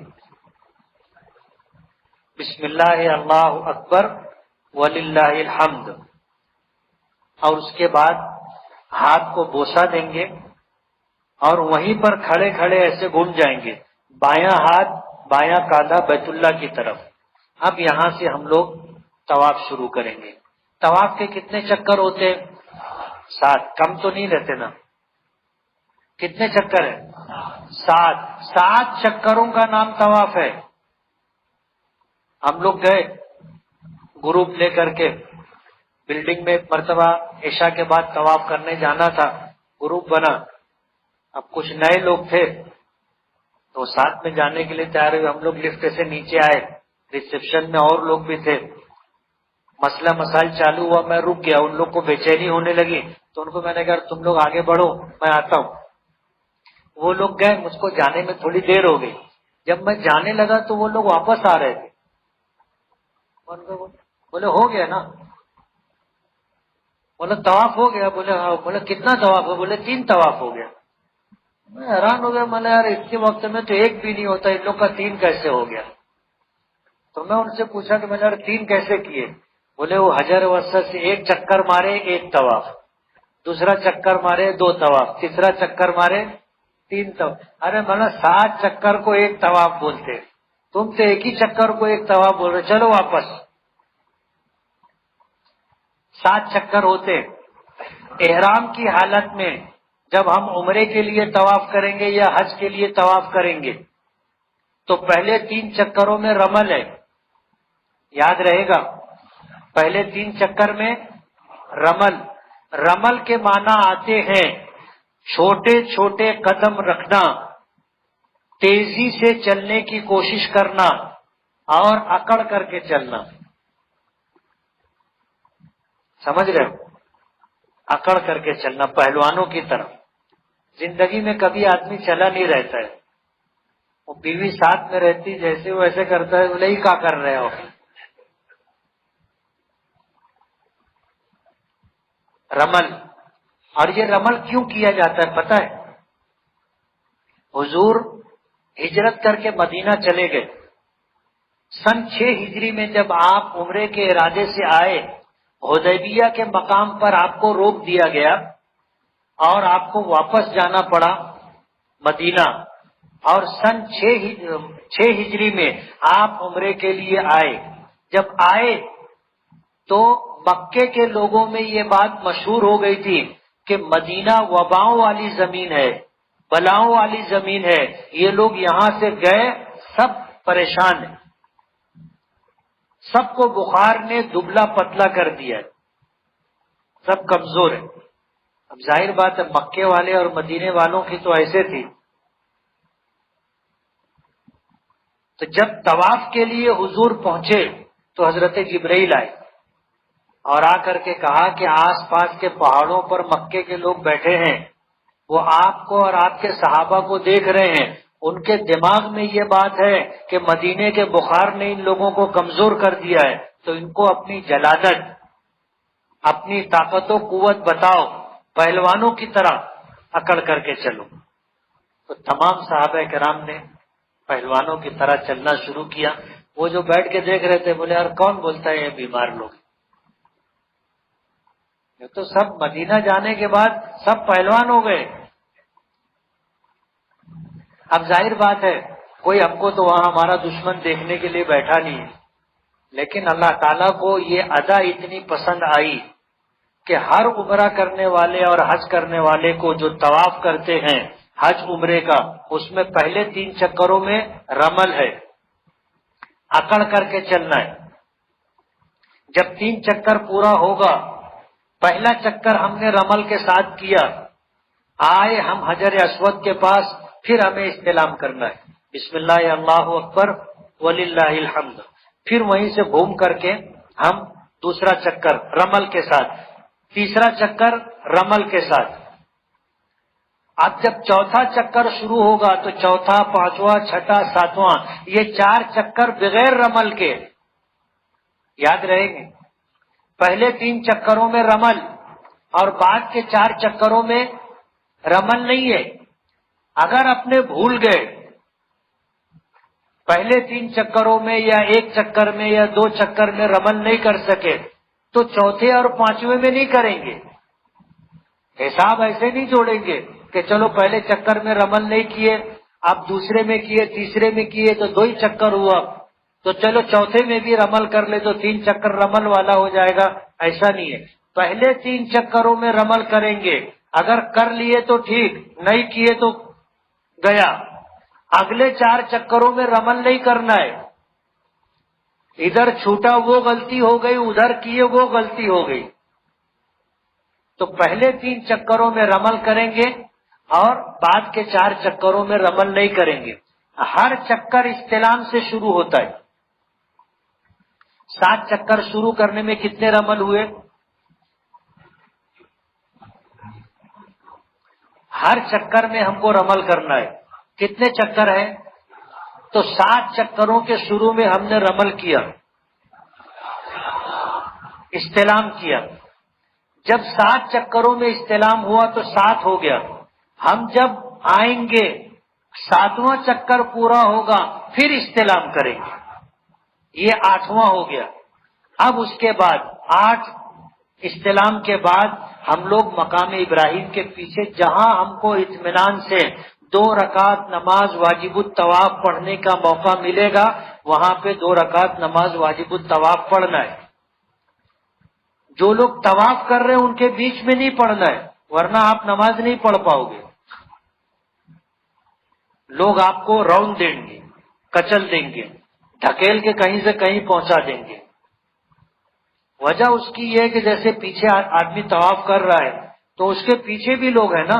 بسم اللہ اللہ اکبر وللہ الحمد. اور اس کے بعد ہاتھ کو بوسہ دیں گے، اور وہیں پر کھڑے کھڑے ایسے گھوم جائیں گے، بایاں ہاتھ بایاں کاندھا بیت اللہ کی طرف. اب یہاں سے ہم لوگ طواف شروع کریں گے. طواف کے کتنے چکر ہوتے؟ 7. کم تو نہیں رہتے نا؟ کتنے چکر ہیں؟ 7. 7 چکروں کا نام طواف ہے. ہم لوگ گئے گروپ لے کر کے بلڈنگ میں، ایک مرتبہ عشاء کے بعد طواف کرنے جانا تھا. گروپ بنا، اب کچھ نئے لوگ تھے تو ساتھ میں جانے کے لیے تیار ہوئے. ہم لوگ لفٹ سے نیچے آئے، ریسپشن میں اور لوگ بھی تھے. مسئلہ مسائل چالو ہوا، میں رک گیا. ان لوگ کو بے چینی ہونے لگی تو ان کو میں نے کہا تم لوگ آگے بڑھو، میں آتا ہوں. وہ لوگ گئے، مجھ کو جانے میں تھوڑی دیر ہو گئی. جب میں جانے لگا تو وہ لوگ واپس آ رہے تھے. بولے ہو گیا نا؟ بولے طواف ہو گیا؟ بولے ہاں. بولے کتنا طواف ہو؟ بولے 3 طواف ہو گیا. میں حیران ہو گیا، میں نے یار اتنے وقت میں تو 1 بھی نہیں ہوتا، ان لوگ کا 3 کیسے ہو گیا؟ تو میں ان سے پوچھا کہ میں نے 3 کیسے کیے؟ بولے وہ حجر اسود سے 1 چکر مارے 1 طواف، دوسرا چکر مارے 2 طواف، تیسرا چکر مارے 3 طواف. ارے میں نے 7 چکر کو 1 طواف بولتے، تم تو ایک ہی چکر کو 1 طواف بول رہے. چلو واپس. 7 چکر ہوتے. احرام کی حالت میں جب ہم عمرے کے لیے طواف کریں گے یا حج کے لیے طواف کریں گے تو پہلے 3 چکروں میں رمل ہے، یاد رہے گا. پہلے 3 چکر میں رمل. رمل کے معنی آتے ہیں چھوٹے چھوٹے قدم رکھنا، تیزی سے چلنے کی کوشش کرنا اور اکڑ کر کے چلنا. سمجھ رہے ہو؟ اکڑ کر کے چلنا پہلوانوں کی طرف. زندگی میں کبھی آدمی چلا نہیں رہتا ہے، وہ بیوی ساتھ میں رہتی، جیسے وہ ایسے کرتا ہے، بولے ہی کیا کر رہے ہو. رمل. اور یہ رمل کیوں کیا جاتا ہے پتہ ہے؟ حضور ہجرت کر کے مدینہ چلے گئے. سن 6 ہجری میں جب آپ عمرے کے ارادے سے آئے، حدیبیہ کے مقام پر آپ کو روک دیا گیا اور آپ کو واپس جانا پڑا مدینہ. اور سن 6 ہجری میں آپ عمرے کے لیے آئے. جب آئے تو مکے کے لوگوں میں یہ بات مشہور ہو گئی تھی کہ مدینہ وباؤں والی زمین ہے، بلاؤں والی زمین ہے. یہ لوگ یہاں سے گئے سب پریشان ہیں، سب کو بخار نے دبلا پتلا کر دیا ہے، سب کمزور ہیں. اب ظاہر بات ہے مکے والے اور مدینے والوں کی تو ایسے تھی. تو جب طواف کے لیے حضور پہنچے تو حضرت جبرائیل آئے اور آ کر کے کہا کہ آس پاس کے پہاڑوں پر مکے کے لوگ بیٹھے ہیں، وہ آپ کو اور آپ کے صحابہ کو دیکھ رہے ہیں، ان کے دماغ میں یہ بات ہے کہ مدینے کے بخار نے ان لوگوں کو کمزور کر دیا ہے، تو ان کو اپنی جلادت، اپنی طاقت و قوت بتاؤ، پہلوانوں کی طرح اکڑ کر کے چلو۔ تو تمام صحابہ کرام نے پہلوانوں کی طرح چلنا شروع کیا۔ وہ جو بیٹھ کے دیکھ رہے تھے بولے یار کون بولتا ہے یہ بیمار لوگ، یہ تو سب مدینہ جانے کے بعد سب پہلوان ہو گئے۔ اب ظاہر بات ہے کوئی ہم کو تو وہاں ہمارا دشمن دیکھنے کے لیے بیٹھا نہیں ہے، لیکن اللہ تعالیٰ کو یہ ادا اتنی پسند آئی کہ ہر عمرہ کرنے والے اور حج کرنے والے کو جو طواف کرتے ہیں حج عمرے کا، اس میں پہلے 3 چکروں میں رمل ہے، اکڑ کر کے چلنا ہے۔ جب 3 چکر پورا ہوگا، پہلا چکر ہم نے رمل کے ساتھ کیا، آئے ہم حجر اسود کے پاس، پھر ہمیں استلام کرنا ہے، بسم اللہ اللہ اکبر وللہ الحمد، پھر وہیں سے گھوم کر کے ہم دوسرا چکر رمل کے ساتھ، تیسرا چکر رمل کے ساتھ۔ اب جب چوتھا چکر شروع ہوگا تو چوتھا، پانچواں، چھٹا، ساتواں، یہ 4 چکر بغیر رمل کے یاد رہیں گے۔ پہلے 3 چکروں میں رمل اور بعد کے 4 چکروں میں رمل نہیں ہے۔ اگر اپنے بھول گئے پہلے 3 چکروں میں یا 1 چکر میں یا 2 چکر میں رمل نہیں کر سکے تو چوتھے اور 5ویں میں نہیں کریں گے، حساب ایسے نہیں جوڑیں گے کہ چلو پہلے چکر میں رمل نہیں کیے، اب دوسرے میں کیے، تیسرے میں کیے تو 2 ہی چکر ہوا، تو چلو چوتھے میں بھی رمل کر لے تو 3 چکر رمل والا ہو جائے گا، ایسا نہیں ہے۔ پہلے 3 چکروں میں رمل کریں گے، اگر کر لیے تو ٹھیک، نہیں کیے تو گیا۔ اگلے 4 چکروں میں رمل نہیں کرنا ہے، ادھر چھوٹا وہ غلطی ہو گئی، ادھر کیے وہ غلطی ہو گئی، تو پہلے 3 چکروں میں رمل کریں گے اور بعد کے 4 چکروں میں رمل نہیں کریں گے۔ ہر چکر استلام سے شروع ہوتا ہے۔ 7 چکر شروع کرنے میں کتنے رمل ہوئے؟ ہر چکر میں ہم کو رمل کرنا ہے، کتنے چکر ہیں؟ تو 7 چکروں کے شروع میں ہم نے رمل کیا، استلام کیا۔ جب 7 چکروں میں استلام ہوا تو 7 ہو گیا، ہم جب آئیں گے 7واں چکر پورا ہوگا پھر استلام کریں گے، یہ 8واں ہو گیا۔ اب اس کے بعد 8 استلام کے بعد ہم لوگ مقام ابراہیم کے پیچھے جہاں ہم کو اطمینان سے 2 رکعت نماز واجب الطواف پڑھنے کا موقع ملے گا، وہاں پہ 2 رکعت نماز واجب الطواف پڑھنا ہے۔ جو لوگ طواف کر رہے ہیں ان کے بیچ میں نہیں پڑھنا ہے، ورنہ آپ نماز نہیں پڑھ پاؤ گے، لوگ آپ کو راؤنڈ دیں گے، کچل دیں گے، دھکیل کے کہیں سے کہیں پہنچا دیں گے۔ وجہ اس کی یہ ہے کہ جیسے پیچھے آدمی طواف کر رہا ہے تو اس کے پیچھے بھی لوگ ہیں نا،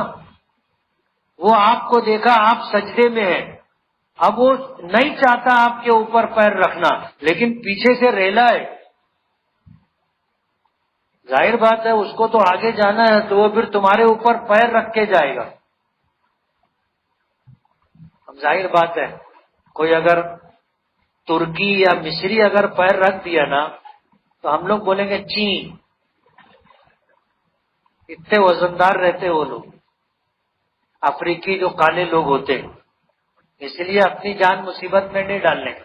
وہ آپ کو دیکھا آپ سجدے میں ہیں، اب وہ نہیں چاہتا آپ کے اوپر پیر رکھنا، لیکن پیچھے سے ریلا ہے، ظاہر بات ہے اس کو تو آگے جانا ہے تو وہ پھر تمہارے اوپر پیر رکھ کے جائے گا۔ اب ظاہر بات ہے کوئی اگر ترکی یا مصری اگر پیر رکھ دیا نا تو ہم لوگ بولیں گے چین، اتنے وزندار رہتے وہ لوگ، افریقی جو کالے لوگ ہوتے ہیں، اس لیے اپنی جان مصیبت میں نہیں ڈالنے کا۔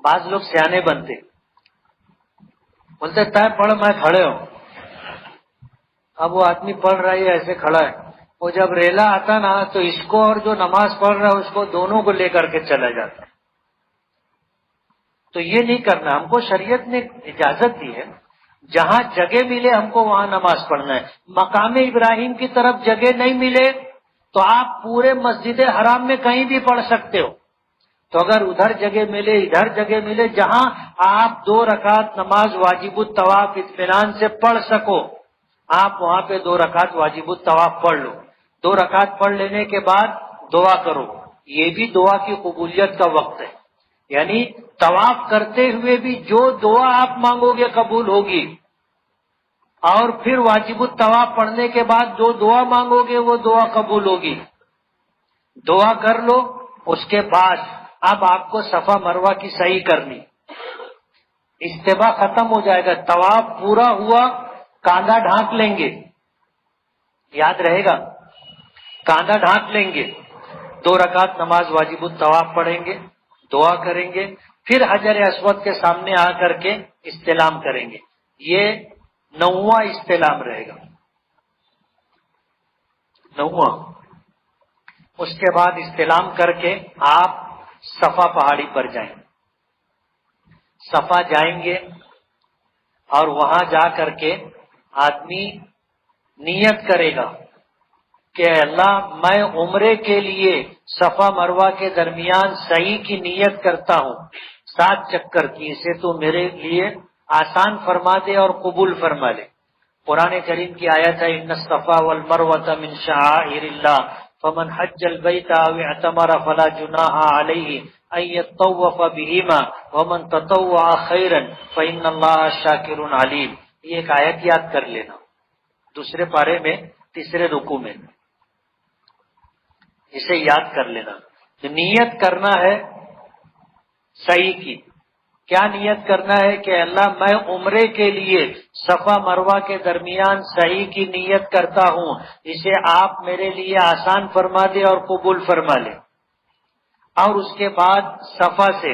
بعض لوگ سیانے بنتے، بولتے طے پڑھ میں کھڑے ہوں، اب وہ آدمی پڑھ رہا ہے ایسے کھڑا ہے، وہ جب ریلا آتا نا تو اس کو اور جو نماز پڑھ رہا ہے اس کو دونوں کو لے کر کے چلا جاتا ہے۔ تو یہ نہیں کرنا، ہم کو شریعت نے اجازت دی ہے، جہاں جگہ ملے ہم کو وہاں نماز پڑھنا ہے۔ مقام ابراہیم کی طرف جگہ نہیں ملے تو آپ پورے مسجد حرام میں کہیں بھی پڑھ سکتے ہو، تو اگر ادھر جگہ ملے ادھر جگہ ملے، جہاں آپ 2 رکعت نماز واجب الطواف اطمینان سے پڑھ سکو آپ وہاں پہ 2 رکعت واجب الطواف پڑھ لو۔ 2 رکعت پڑھ لینے کے بعد دعا کرو، یہ بھی دعا کی قبولیت کا وقت ہے، یعنی طواف کرتے ہوئے بھی جو دعا آپ مانگو گے قبول ہوگی، اور پھر واجب الطواف پڑھنے کے بعد جو دعا مانگو گے وہ دعا قبول ہوگی. دعا کر لو، اس کے بعد اب آپ کو صفا مروہ کی سعی کرنی. اجتماع ختم ہو جائے گا، طواف پورا ہوا، کاندھا ڈھانک لیں گے، یاد رہے گا، کاندھا ڈھانک لیں گے، 2 رکعت نماز واجب الطواف پڑھیں گے، دعا کریں گے، پھر حجر اسود کے سامنے آ کر کے استلام کریں گے. یہ 9واں استلام رہے گا، 9واں. اس کے بعد استلام کر کے آپ صفا پہاڑی پر جائیں. صفا جائیں گے اور وہاں جا کر کے آدمی نیت کرے گا کہ اللہ میں عمرے کے لیے صفا مروہ کے درمیان سعی کی نیت کرتا ہوں 7 چکر کی، اسے تو میرے لیے آسان فرما دے اور قبول فرما لے. قرآن کریم کی آیت ہے ان الصفا والمروہ من شعائر اللہ فمن حج البیت او اعتمر فلا جناح علیہ ان یطوف بہما ومن تطوع خیرا فان اللہ شاکر علیم. یہ ایک آیت یاد کر لینا، 2 پارے میں 3 رکوع میں، اسے یاد کر لینا. تو نیت کرنا ہے سعی کی. کیا نیت کرنا ہے کہ اللہ میں عمرے کے لیے صفا مروہ کے درمیان سعی کی نیت کرتا ہوں، اسے آپ میرے لیے آسان فرما دے اور قبول فرما لے. اور اس کے بعد صفا سے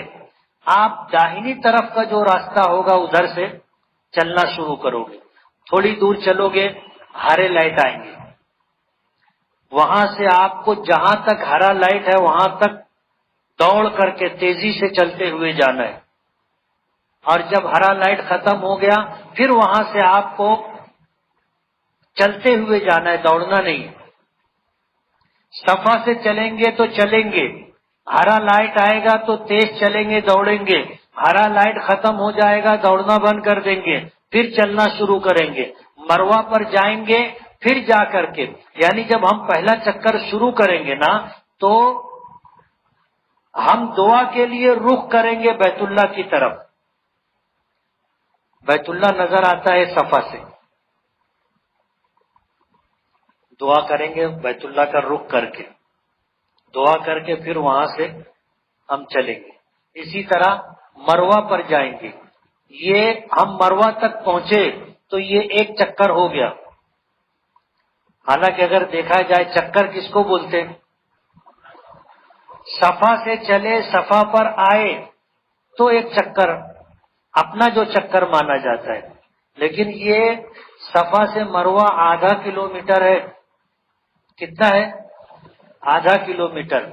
آپ داہنی طرف کا جو راستہ ہوگا ادھر سے چلنا شروع کرو گے. تھوڑی دور چلو گے، ہرے لائٹ آئیں گے، وہاں سے آپ کو جہاں تک ہرا لائٹ ہے وہاں تک دوڑ کر کے تیزی سے چلتے ہوئے جانا ہے. اور جب ہرا لائٹ ختم ہو گیا پھر وہاں سے آپ کو چلتے ہوئے جانا ہے، دوڑنا نہیں. صفا سے چلیں گے تو چلیں گے، ہرا لائٹ آئے گا تو تیز چلیں گے، دوڑیں گے، ہرا لائٹ ختم ہو جائے گا دوڑنا بند کر دیں گے، پھر چلنا شروع کریں گے. مروہ پر جائیں گے، پھر جا کر کے یعنی جب ہم پہلا چکر شروع کریں گے نا تو ہم دعا کے لیے رخ کریں گے بیت اللہ کی طرف. بیت اللہ نظر آتا ہے صفا سے، دعا کریں گے بیت اللہ کا رخ کر کے، دعا کر کے پھر وہاں سے ہم چلیں گے. اسی طرح مروہ پر جائیں گے. یہ ہم مروہ تک پہنچے تو یہ ایک چکر ہو گیا. حالانکہ اگر دیکھا جائے چکر کس کو بولتے ہیں؟ صفا سے چلے صفا پر آئے تو ایک چکر اپنا جو چکر مانا جاتا ہے. لیکن یہ صفا سے مروہ آدھا کلومیٹر ہے. کتنا ہے؟ آدھا کلومیٹر.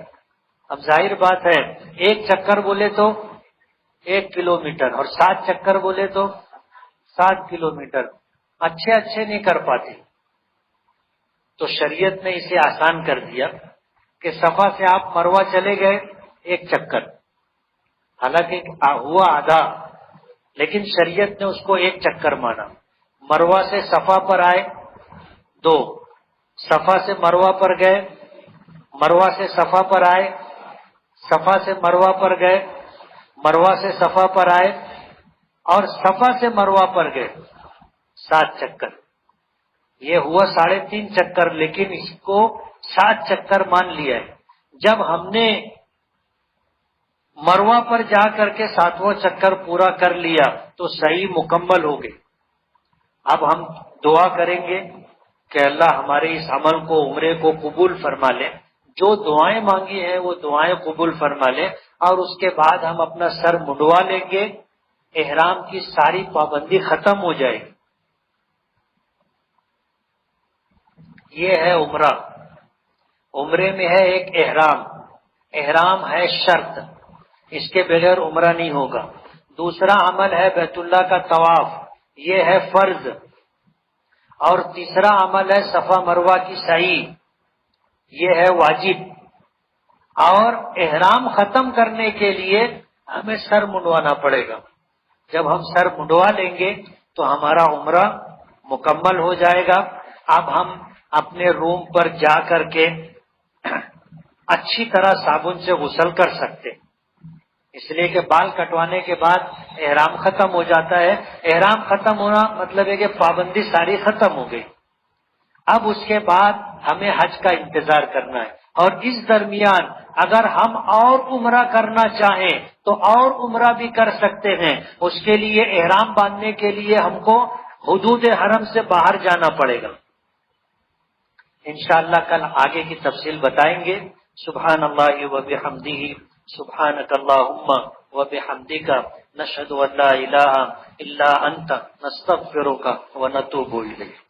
اب ظاہر بات ہے ایک چکر بولے تو 1 کلومیٹر اور 7 چکر بولے تو 7 کلومیٹر. اچھے نہیں کر پاتے، تو شریعت نے اسے آسان کر دیا کہ صفا سے آپ مروہ چلے گئے 1 چکر، حالانکہ ہوا آدھا، لیکن شریعت نے اس کو 1 چکر مانا. مروہ سے صفا پر آئے 2، صفا سے مروہ پر گئے، مروہ سے صفا پر آئے، صفا سے مروہ پر گئے، مروہ سے صفا پر آئے اور صفا سے مروہ پر گئے، 7 چکر. یہ ہوا 3.5 چکر، لیکن اس کو 7 چکر مان لیا ہے. جب ہم نے مروہ پر جا کر کے 7واں چکر پورا کر لیا تو صحیح مکمل ہو گئے. اب ہم دعا کریں گے کہ اللہ ہمارے اس عمل کو، عمرے کو قبول فرما لے. جو دعائیں مانگی ہیں وہ دعائیں قبول فرما لے. اور اس کے بعد ہم اپنا سر منڈوا لیں گے، احرام کی ساری پابندی ختم ہو جائے گی. یہ ہے عمرہ. عمرے میں ہے ایک احرام، احرام ہے شرط، اس کے بغیر عمرہ نہیں ہوگا. دوسرا عمل ہے بیت اللہ کا طواف، یہ ہے فرض. اور تیسرا عمل ہے صفا مروہ کی سعی، یہ ہے واجب. اور احرام ختم کرنے کے لیے ہمیں سر منڈوانا پڑے گا. جب ہم سر منڈوا لیں گے تو ہمارا عمرہ مکمل ہو جائے گا. اب ہم اپنے روم پر جا کر کے اچھی طرح صابن سے غسل کر سکتے. اس لیے کہ بال کٹوانے کے بعد احرام ختم ہو جاتا ہے. احرام ختم ہونا مطلب ہے کہ پابندی ساری ختم ہو گئی. اب اس کے بعد ہمیں حج کا انتظار کرنا ہے، اور اس درمیان اگر ہم اور عمرہ کرنا چاہیں تو اور عمرہ بھی کر سکتے ہیں. اس کے لیے احرام باندھنے کے لیے ہم کو حدود حرم سے باہر جانا پڑے گا. انشاءاللہ کل آگے کی تفصیل بتائیں گے. سبحان اللہ و بحمدہ، سبحانک اللہم و بحمدک، نشہد ان لا الہ الا انت، نستغفرک و نتوب الیک.